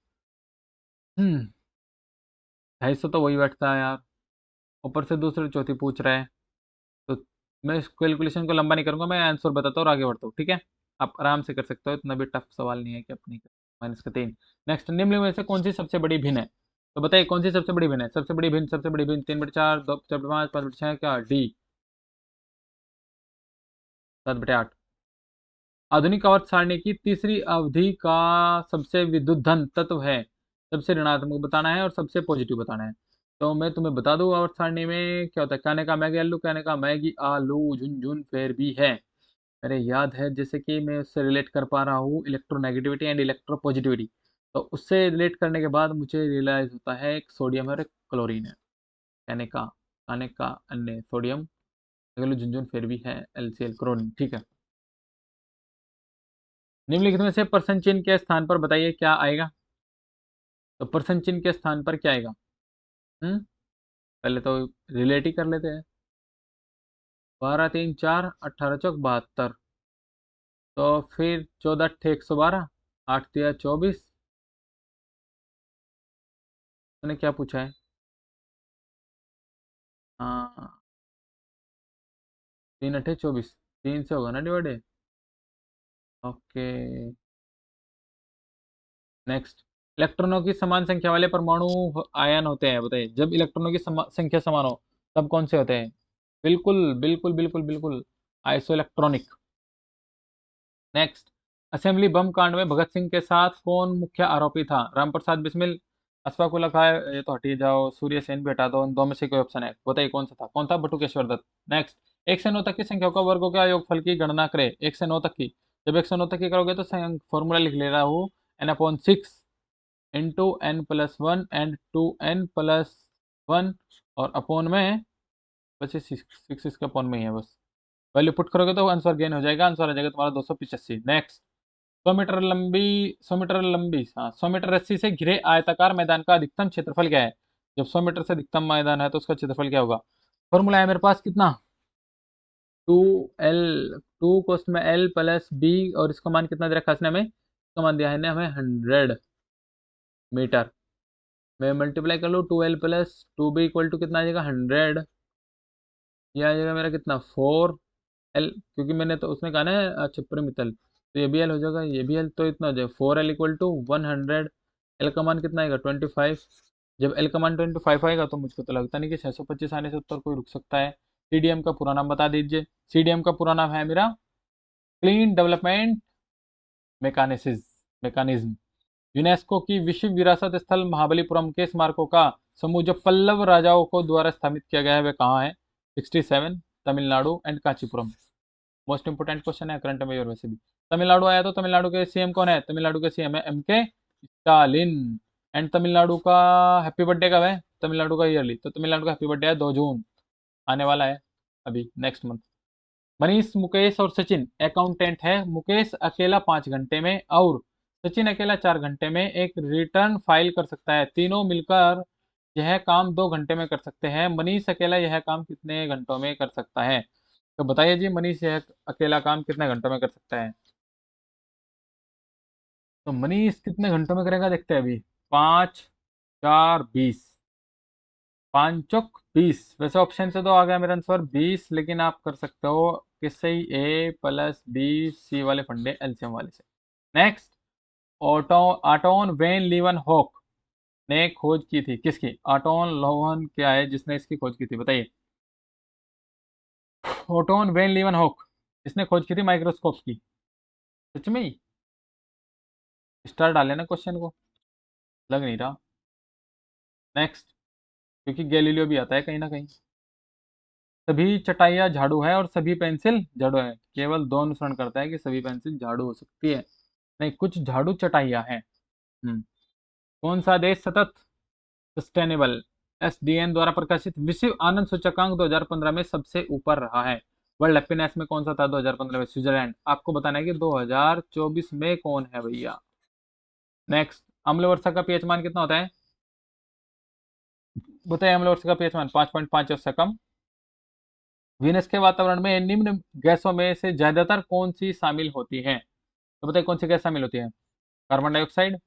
250 तो वही बैठता है यार। ऊपर से दूसरी चौथी पूछ रहा है तो मैं इस कैलकुलेशन को लंबा नहीं करूंगा। मैं आंसर बताता हूँ और आगे बढ़ता हूँ ठीक है। आप आराम से कर सकते हो इतना भी टफ सवाल नहीं है कि अपनी -3। नेक्स्ट निम्न में से कौन सी सबसे बड़ी भिन्न है? तो बताइए कौन सी सबसे बड़ी भिन्न है? सबसे बड़ी भिन्न 3/4 2/5 5/6 क्या डी 7/8 आधुनिक आवर्त सारणी की तीसरी अवधि का सबसे विद्युत धन तत्व है, सबसे ऋणात्मक बताना है और सबसे पॉजिटिव बताना है। तो मैं तुम्हें बता दूं आवर्त सारणी में क्या होता है। कहने का मैगी आलू, कहने का मैगी आलू, झुनझुन फिर भी है। मेरे याद है जैसे कि मैं उससे रिलेट कर पा रहा हूँ इलेक्ट्रोनेगेटिविटी एंड इलेक्ट्रोपॉजिटिविटी। तो उससे रिलेट करने के बाद मुझे रियलाइज होता है एक सोडियम है और एक क्लोरीन है। कहने का, खाने का अन्य सोडियम, अगले झुनझुन फिर भी है एलसीएल क्लोरीन। ठीक है। निम्नलिखित में से पर्सन चिन्ह के स्थान पर बताइए क्या आएगा। तो पर्सन चिन्ह के स्थान पर क्या आएगा? पहले तो रिलेट ही कर लेते हैं। 12 3 4 18 चौक 72। तो फिर 14 8 112, 8 3 24। मैंने क्या पूछा है? हाँ, 3 8 24। 3 से होगा ना डिवाइड। ओके। नेक्स्ट। इलेक्ट्रॉनों की समान संख्या वाले परमाणु आयन होते हैं, बताइए। जब इलेक्ट्रॉनों की संख्या समान हो तब कौन से होते हैं? बिल्कुल बिल्कुल बिल्कुल बिल्कुल, आइसो इलेक्ट्रॉनिक। नेक्स्ट। असेंबली बम कांड में भगत सिंह के साथ कौन मुख्य आरोपी था? रामप्रसाद बिस्मिल, अशफाकुल्ला खां, ये तो हटिए जाओ, सूर्य सेन भी हटा दो, इन दो में से कोई ऑप्शन है, बताइए कौन सा था? कौन था? बटुकेश्वर दत्त। नेक्स्ट। 1 से 9 तक की संख्या का वर्गों के योगफल की गणना करें। 1 से 9 तक की। जब 1 से 9 तक की करोगे तो फॉर्मूला लिख ले रहा हूँ, n/6 into n+1 and 2n+1, और अपोन में बस 6 इसके अपोन में ही है बस। वैल्यू पुट करोगे तो आंसर गेन हो जाएगा, आंसर आ जाएगा तुम्हारा 285। नेक्स्ट। 100 मीटर लंबी, हाँ, 100 मीटर रस्सी से घिरे आयताकार मैदान का अधिकतम क्षेत्रफल क्या है? जब 100 मीटर से अधिकतम मैदान है तो उसका क्षेत्रफल क्या होगा? फॉर्मूला है मेरे पास कितना? 2l, 2 cos में l+b, और इसका मान कितना दे रखा है इसने हमें? इसका मान दिया है ने हमें 100 मीटर। मैं मल्टीप्लाई कर लूँ, 2l+2b इक्वल टू कितना आ जाएगा? 100। ये आ जाएगा मेरा कितना? 4l, क्योंकि मैंने तो उसने कहा ना अच्छा परिमितल, तो ये भी एल हो जाएगा, ये भी एल, तो इतना हो जाएगा 4l इक्वल टू 100। एल का मान कितना आएगा? 25। जब एल का मान 25 आएगा तो मुझको तो लगता नहीं कि 625 आने से उत्तर कोई रुक सकता है। सीडीएम का पूरा नाम बता दीजिए। सीडीएम का पूरा नाम है मेरा क्लीन डेवलपमेंट मैकानिज्म। यूनेस्को की विश्व विरासत स्थल महाबलीपुरम के स्मारकों का समूह जो पल्लव राजाओं को द्वारा स्थापित किया गया है वह कहाँ है? 67, Tamil Nadu and Kanchipuram. Most important question है करंट अफेयर वैसे भी। तमिलनाडु आया तो तमिलनाडु के सीएम कौन है? तमिलनाडु के सीएम है एमके स्टालिन। एंड तमिलनाडु का हैप्पी बर्थडे कब है? तमिलनाडु का ईयरली, तो तमिलनाडु का हैप्पी बर्थडे है 2 जून, आने वाला है अभी नेक्स्ट मंथ। मनीष, मुकेश और सचिन अकाउंटेंट है। मुकेश अकेला 5 घंटे में और सचिन अकेला 4 घंटे में एक रिटर्न फाइल कर सकता है। तीनों मिलकर यह काम 2 घंटे में कर सकते हैं। मनीष अकेला यह काम कितने घंटों में कर सकता है? तो बताइए जी, मनीष यह अकेला काम कितने घंटों में कर सकता है? तो मनीष कितने घंटों में करेगा देखते हैं अभी। 5 4 20, 5 चौक 20। वैसे ऑप्शन से तो आ गया मेरा आंसर 20, लेकिन आप कर सकते हो किससे ही, A+B C वाले फंडे एलसीएम वाले से। नेक्स्ट। ऑटो आटोन वेन लीवन हॉक ने खोज की थी किसकी? आटोन लोवन क्या है जिसने इसकी खोज की थी, बताइए। ऑटोन वेन लीवन हॉक, इसने खोज की थी माइक्रोस्कोप की। सच में ही? स्टार डाले ना क्वेश्चन को, लग नहीं रहा। नेक्स्ट। क्योंकि गैलीलियो भी आता है कहीं ना कहीं। सभी चटाइयाँ झाड़ू है और सभी पेंसिल झाड़ू है, केवल दो अनुसरण करता है कि सभी पेंसिल झाड़ू हो सकती है, नहीं कुछ झाड़ू चटाइयाँ हैं। हम्म। कौन सा देश सतत सस्टेनेबल एसडीएन द्वारा प्रकाशित विश्व आनंद सूचकांक 2015 में सबसे ऊपर रहा है? वर्ल्ड हैप्पीनेस में कौन सा था 2015 में? स्विट्जरलैंड। आपको बताना है कि 2024 में कौन है भैया। नेक्स्ट। अम्ल वर्षा का पीएच मान कितना होता है? बताइए, अम्ल वर्षा का पीएच मान 5.5 से कम। वीनस के वातावरण में निम्न गैसों में से ज्यादातर कौन सी शामिल होती है? तो बताइए कौन सी गैस शामिल होती है? Carbon dioxide.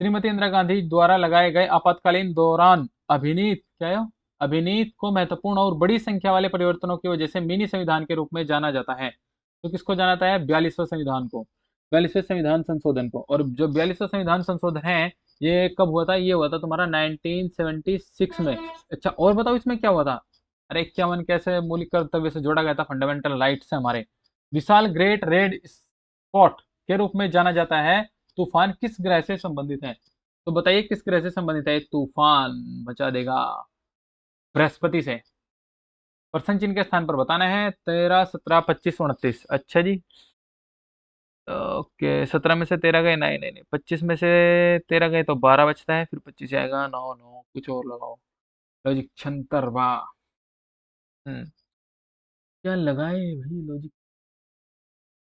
श्रीमती इंदिरा गांधी द्वारा लगाए गए आपातकालीन दौरान अभिनीत क्या है? अभिनीत को महत्वपूर्ण और बड़ी संख्या वाले परिवर्तनों की वजह से मिनी संविधान के रूप में जाना जाता है। तो किसको जाना जाता है? 42वें संविधान को, 42वें संविधान संशोधन को। और जो 42वां संविधान संशोधन है, ये कब हुआ था? ये हुआ था तुम्हारा 1976 में। अच्छा और बताओ इसमें क्या हुआ था? अरे 51 कैसे मौलिक कर्तव्य से जोड़ा गया था फंडामेंटल राइट से हमारे। विशाल ग्रेट रेड स्पॉट के रूप में जाना जाता है, तूफान किस ग्रह से संबंधित है? तो बताइए किस ग्रह से संबंधित है तूफान? बचा देगा बृहस्पति से। पर्सन चिन्ह के स्थान पर बताना है 13, 17, 25, 29। अच्छा जी। ओके, 17 में से 13 गए, नहीं नहीं नहीं, 25 में से 13 गए तो 12 बचता है, फिर 25 आएगा, 9 9 कुछ और लगाओ। लॉजिक छंतर वाह। हम्म, क्या लगाए भाई लॉजिक।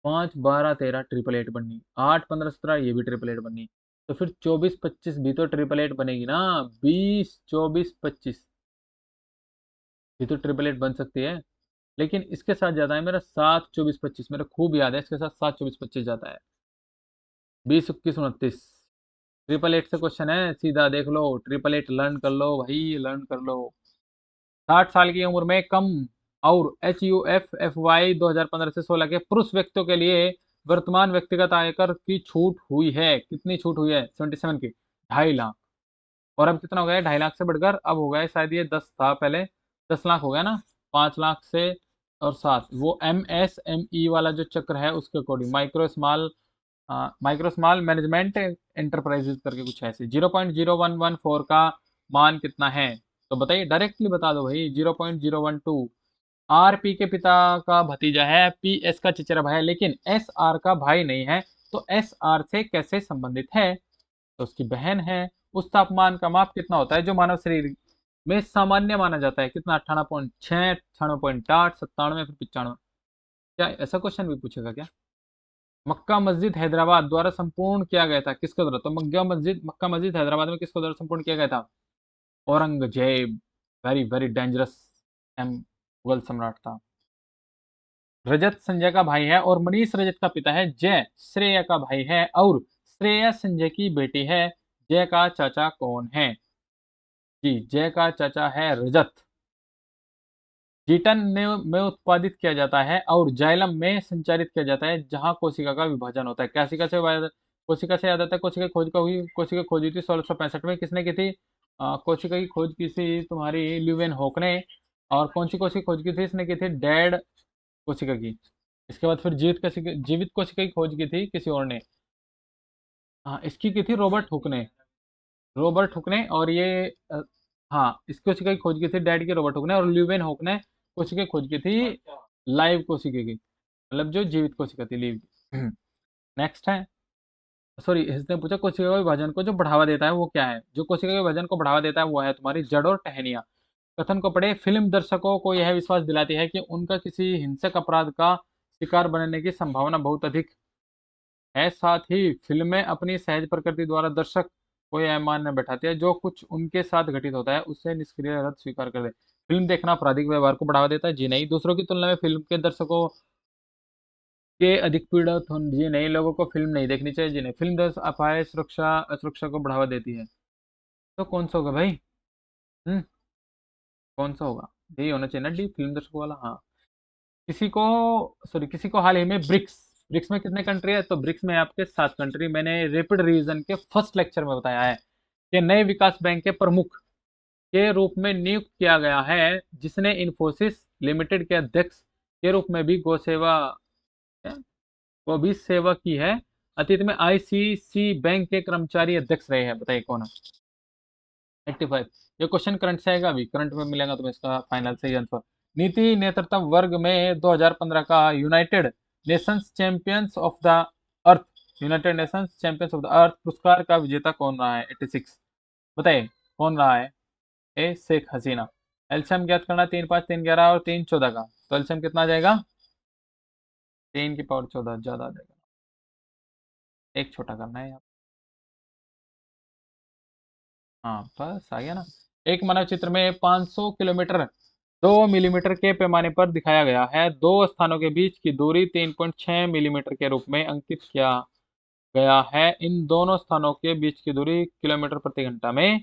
5 12 13 ट्रिपल एट बननी, 8 15 17 ये भी ट्रिपल एट बननी, तो फिर 24 25 भी तो ट्रिपल एट बनेगी ना। 20 24 25 भी तो ट्रिपल एट बन सकती है। लेकिन इसके साथ जाता है मेरा 7 24 25, मेरा खूब याद है, इसके साथ 7 24 25 जाता है। 20 21 29 ट्रिपल एट से क्वेश्चन है सीधा, देख लो ट्रिपल एट लर्न कर लो भाई, लर्न कर लो। 60 साल की उम्र में कम और HUFFY 2015 से 16 के पुरुष व्यक्तियों के लिए वर्तमान व्यक्तिगत आयकर की छूट हुई है, कितनी छूट हुई है? 77 की, 2.5 लाख। और अब कितना हो गया है? 2.5 लाख से बढ़कर अब हो गया है शायद, ये 10 था पहले, 10 लाख हो गया ना। 5 लाख से और 7, वो MSME वाला जो चक्र है उसके according, micro small management enterprises करके कुछ ऐसे 0.0114 का मान कितना है? तो बताइए, डायरेक्टली बता दो भाई। 0.012। RP के पिता का भतीजा है, PS का चचेरा भाई है, लेकिन SR का भाई नहीं है, तो SR से कैसे संबंधित है? तो उसकी बहन है। उस तापमान का माप कितना होता है जो मानव शरीर में सामान्य माना जाता है? कितना? 98.6, 98.8, 97, फिर 95। क्या ऐसा क्वेश्चन भी पूछेगा क्या? मक्का मस्जिद हैदराबाद द्वारा संपूर्ण किया गया था किसके द्वारा? तो मक्का मस्जिद हैदराबाद में किसके द्वारा संपूर्ण किया गया था? औरंगजेब। वेरी वेरी डेंजरस एम मुगल सम्राट था। रजत संजय का भाई है और मनीष रजत का पिता है। जय श्रेया का भाई है और श्रेया संजय की बेटी है। जय का चाचा कौन है? जी, जय का चाचा है रजत। जीटन में उत्पादित किया जाता है और जाइलम में संचारित किया जाता है जहां कोशिका का विभाजन होता है। कोशिका से याद आता है, कोशिका खोज हुई थी 1665 में, किसने की थी? कोशिका की खोज की थी तुम्हारी ल्यूवेन होक ने। और कौन सी कोशिका खोज की थी? इसने की थी डेड कोशिका की। इसके बाद फिर जीवित कोशिका की खोज की थी किसी और ने। हाँ, इसकी की थी रॉबर्ट हुक ने। रॉबर्ट हुक ने, और ये हाँ, इस कोशिका की खोज की थी डैड की रॉबर्ट हुक ने, और ल्यूवेन हुक ने कोशिका की खोज की थी लाइव कोशिका की, मतलब जो जीवित कोशिका थी, लीव की। नेक्स्ट है, सॉरी, इसने पूछा कोशिका विभाजन को जो बढ़ावा देता है वो क्या है? जो कोशिका विभाजन को बढ़ावा देता है वो है तुम्हारी जड़ और टहनियाँ। कथन को पढ़े। फिल्म दर्शकों को यह विश्वास दिलाती है कि उनका किसी हिंसक अपराध का शिकार बनने की संभावना बहुत अधिक है। साथ ही फिल्में अपनी सहज प्रकृति द्वारा दर्शक को यह मानने बैठाती है जो कुछ उनके साथ घटित होता है उसे निष्क्रिय रद्द स्वीकार कर दे। फिल्म देखना आपराधिक व्यवहार को बढ़ावा देता है? जी नहीं। दूसरों की तुलना में फिल्म के दर्शकों के अधिक पीड़ित होने? जी नहीं। लोगों को फिल्म नहीं देखनी चाहिए? जी नहीं। फिल्म दर्शक अपाय सुरक्षा असुरक्षा को बढ़ावा देती है? तो कौन सा होगा भाई? हम्म, कौन सा होगा? यही होना चाहिए ना, डी, फिल्म दर्शकों वाला। हाँ। किसी को हाल ही में ब्रिक्स ब्रिक्स में कितने कंट्री है? तो ब्रिक्स में आपके 7 कंट्री। मैंने रैपिड रिवीजन के फर्स्ट लेक्चर में बताया है कि नए विकास बैंक के प्रमुख के रूप में नियुक्त किया गया है, जिसने इन्फोसिस लिमिटेड के अध्यक्ष के रूप में भी गो भी सेवा की है। अतीत में ICC बैंक के कर्मचारी अध्यक्ष रहे हैं। बताइए कौन है? 85। ये क्वेश्चन करंट से आएगा, अभी करंट में मिलेगा तुम्हें इसका फाइनल सही आंसर। नीति नेतृत्व वर्ग में 2015 का अर्थ United Nations Champions of the Earth पुरस्कार का विजेता कौन रहा है? 86। बताइए कौन रहा है? शेख हसीना। एलसीएम ज्ञात करना, 3 5 3 11 और 3 14 का। तो एलसीएम कितना आ जाएगा? 3 की पावर 14 ज्यादा आ जाएगा, एक छोटा करना है। हाँ, बस आ गया ना। एक मानव चित्र में 500 किलोमीटर 2 मिलीमीटर के पैमाने पर दिखाया गया है। दो स्थानों के बीच की दूरी 3.6 मिलीमीटर के रूप में अंकित किया गया है। इन दोनों स्थानों के बीच की दूरी किलोमीटर प्रति घंटा में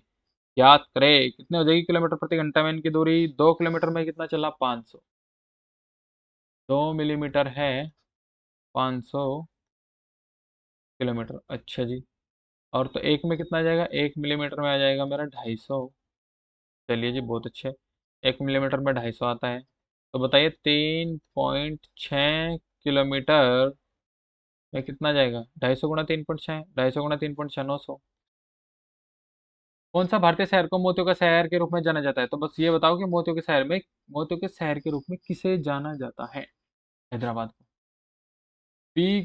ज्ञात करें। कितनी हो जाएगी किलोमीटर प्रति घंटा में इनकी दूरी? 2 किलोमीटर में कितना चला? 500। 2 मिलीमीटर है 500 किलोमीटर। अच्छा जी। और तो एक में कितना आ जाएगा? 1 मिलीमीटर में आ जाएगा मेरा 250। चलिए जी, बहुत अच्छे। 1 मिलीमीटर में 250 आता है। तो बताइए 3.6 किलोमीटर ये कितना जाएगा? 250 गुणा 3.6, 250 गुणा 3.6, 900। कौन सा भारतीय शहर को मोतियों का शहर के रूप में जाना जाता है? तो बस ये बताओ कि मोतियों के शहर के रूप में किसे जाना जाता है? हैदराबाद को। पी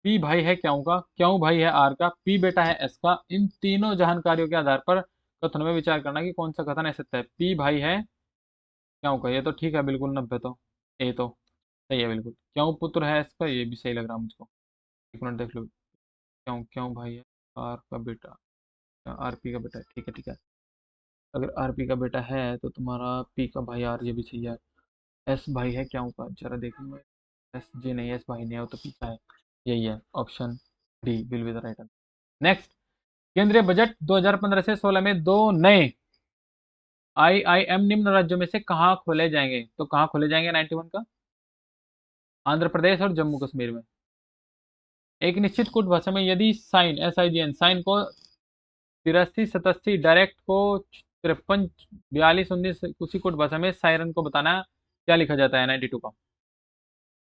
पी भाई है क्यों का, क्यों भाई है आर का, पी बेटा है एस का। इन तीनों जानकारियों के आधार पर कथन में विचार करना कि कौन सा कथन ऐसे है। पी भाई है क्यों का, ये तो ठीक है बिल्कुल 90 तो। ए तो सही है बिल्कुल। क्यों पुत्र है इसका, ये भी सही लग रहा मुझको। एक मिनट देख लो। क्यों क्यों भाई है आर का बेटा, आरपी का बेटा है, ठीक है ठीक है। अगर आरपी का बेटा है तो तुम्हारा पी का भाई आर, ये भी सही है। एस भाई है क्यों का, जरा देखूंगा। एस जी नहीं, एस भाई नहीं है, वो तो पी का है। यही है option D will be the right answer. Next. केंद्रीय बजट 2015 से 16 में दो नए आईआईएम निम्न राज्यों में से कहाँ खोले जाएंगे? तो कहाँ खोले जाएंगे 91 का? आंध्र प्रदेश और जम्मू कश्मीर में। एक निश्चित कूट भाषा में यदि sine, S I G N, sine को 83 87, डायरेक्ट को 53 42 19, उसी कूट भाषा में सायरन को बताना, क्या लिखा जाता है 92 का?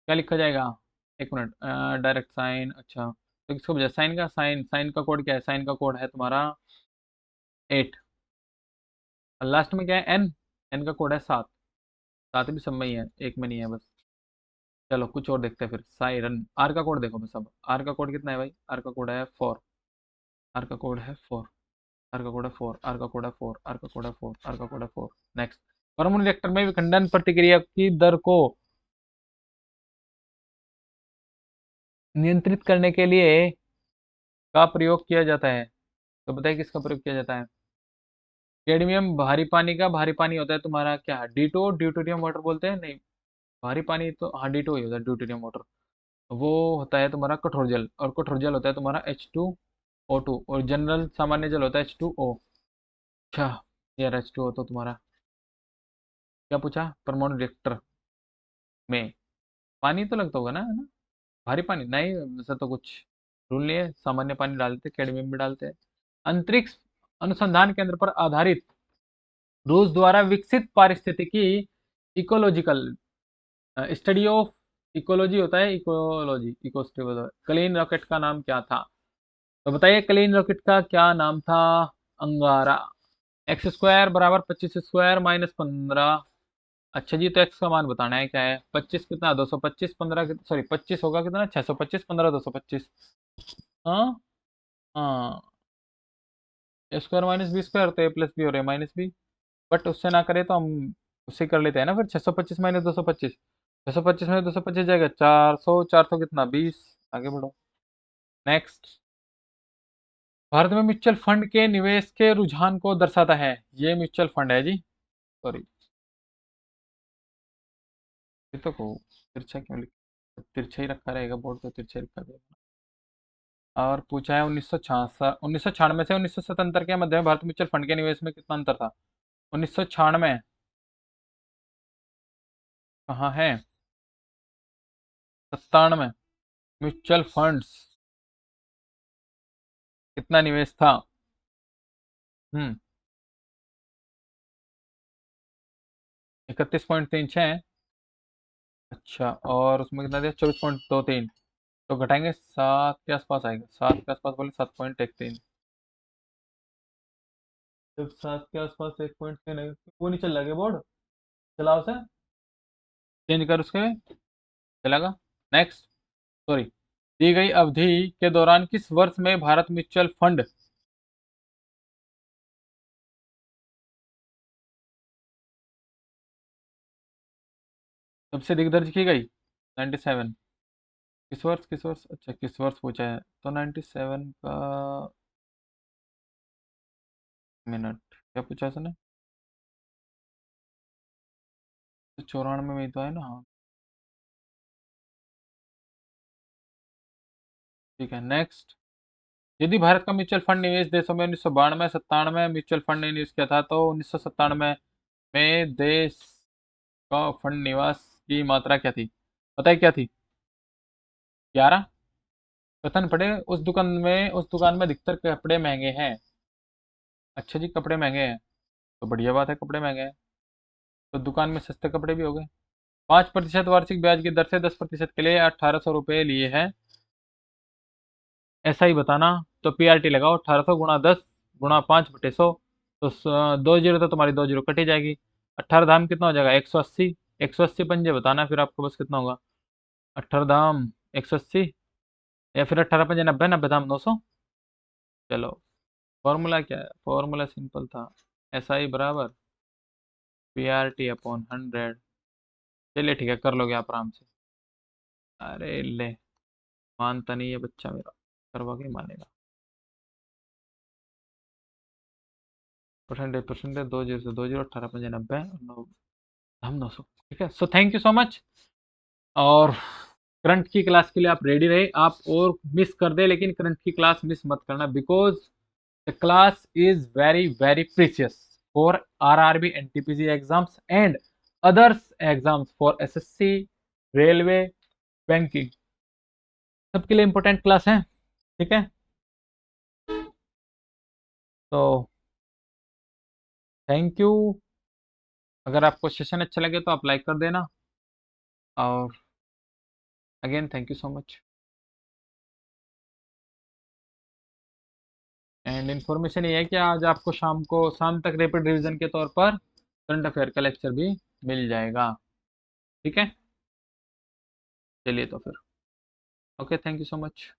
क्या लिखा जाएगा? एक मिनट। डायरेक्ट साइन, अच्छा तो किसको बजा साइन का, साइन साइन का कोड क्या है? साइन का कोड है तुम्हारा 8। लास्ट में क्या है? एन। एन का कोड है 7। 7 भी सब में ही है, एक में नहीं है बस। चलो कुछ और देखते हैं फिर। साइरन, आर का कोड देखो बस। अब आर का कोड कितना है भाई? आर का कोड है 4। आर का कोड है 4। आर का कोड है 4। आर का कोड है 4। आर का कोड है 4। आर का कोड है 4। नेक्स्ट। परमाणु रिएक्टर में विखंडन प्रतिक्रिया की दर को नियंत्रित करने के लिए का प्रयोग किया जाता है? तो बताइए किसका प्रयोग किया जाता है? कैडमियम भारी पानी का, भारी पानी होता है तुम्हारा क्या? डीटो, ड्यूटेरियम वाटर बोलते हैं नहीं। भारी पानी तो हाँ डीटो ही होता है, ड्यूटेरियम वाटर। वो होता है तुम्हारा कठोर जल, और कठोर जल होता है तुम्हारा H2O2, और जनरल सामान्य जल होता है H2O। अच्छा। यार H2O तो तुम्हारा क्या पूछा? परमाणु रिएक्टर में पानी तो लगता होगा ना, है ना? भारी पानी नहीं, वैसे तो कुछ रूल नहीं है, सामान्य पानी डालते, कैडमियम भी डालते हैं। अंतरिक्ष अनुसंधान केंद्र पर आधारित रूस द्वारा विकसित पारिस्थितिकी इकोलॉजिकल स्टडी ऑफ, इकोलॉजी होता है, इकोलॉजी इको क्लीन रॉकेट का नाम क्या था? तो बताइए क्लीन रॉकेट का क्या नाम था? अंगारा। एक्स स्क्वायर बराबर 25 स्क्वायर माइनस 15। अच्छा जी, तो एक्स का मान बताना है, क्या है? 25 कितना? 225, 15 सॉरी 25 होगा कितना? 625, 15 225। हाँ हाँ। ए स्क्वायर माइनस बी स्क्वायर, तो ए प्लस बी और ए माइनस बी। बट उससे ना करे तो हम उससे कर लेते हैं ना फिर। 625 माइनस 225, 625 में 225 जाएगा 400, 400 कितना? 20। आगे बढ़ो। नेक्स्ट। भारत में म्यूचुअल फंड के निवेश के रुझान को दर्शाता है। ये म्यूचुअल फंड है जी। सॉरी, ये तो को तिरछा क्यों लिखा? तिरछा ही रखा रहेगा, बोर्ड तो तिरछा ही रखा रहेगा। और पूछा है 1966, 1996 से 1977 के मध्य में भारत म्यूचुअल फंड के निवेश में कितना अंतर था? 1996 कहाँ है? 97। म्यूचुअल फंड्स कितना निवेश था? हम्म 31.36। अच्छा, और उसमें कितना दिया? 24.23। तो घटाएंगे 7 के आसपास आएगा, 7 के आसपास बोले 7.13। जब 7 के आसपास 1 पॉइंट नहीं, वो नहीं चल रहा बोर्ड, चलाओ से चेंज कर उसके, चलेगा। नेक्स्ट। सॉरी। दी गई अवधि के दौरान किस वर्ष में भारत म्यूचुअल फंड सबसे अधिक दर्ज की गई? 97। किस वर्ष, किस वर्ष? अच्छा किस वर्ष पूछा है, तो 97 का। मिनट, क्या पूछा उसने? तो 94 में ही तो है ना, हाँ। ठीक है नेक्स्ट। यदि भारत का म्यूचुअल फंड निवेश देशों में 1992 97 म्यूचुअल फंड ने निवेश किया था, तो 1997 में देश का फंड निवास की मात्रा क्या थी? पता है क्या थी? 11। कथन पढ़े। उस दुकान में अधिकतर कपड़े महंगे हैं। अच्छा जी, कपड़े महंगे हैं, तो बढ़िया बात है, कपड़े महंगे हैं तो दुकान में सस्ते कपड़े भी हो गए। 5% वार्षिक ब्याज की दर से 10% के लिए 1800 रुपये लिए हैं। ऐसा ही बताना। तो पीआरटी लगाओ, 1800 गुणा 10 गुणा 5/100। तो 2 जीरो तो तुम्हारी 2 जीरो कट ही जाएगी। 18 धाम कितना हो जाएगा? 180। 180 पंजे बताना फिर आपके पास कितना होगा। 18 धाम 180, या फिर 18 पंजे 90, 90 धाम 900। चलो, फॉर्मूला क्या है? फॉर्मूला सिंपल था, ऐसा ही बराबर PRT/100। चलिए ठीक है, कर लोगे आप आराम से। अरे ले, मानता नहीं है बच्चा मेरा, करवा के ही मानेगा। परसेंटेज परसेंटेज, 2 जीरो से 2 जीरो, 18 पंजे 90, हम 900। ठीक है, so thank you so much. और करंट की क्लास के लिए आप रेडी रहे। आप और मिस कर दे, लेकिन करंट की क्लास मिस मत करना, because the class is very very precious for RRB NTPC exams and others exams for SSC, railway, banking, सबके लिए इंपॉर्टेंट क्लास है। ठीक है, तो थैंक यू। अगर आपको सेशन अच्छा लगे तो आप लाइक कर देना, और again thank you so much. And information ये है कि आज आपको शाम तक रैपिड रिवीजन के तौर पर करंट अफेयर का लेक्चर भी मिल जाएगा। ठीक है, चलिए तो फिर, okay, thank you so much.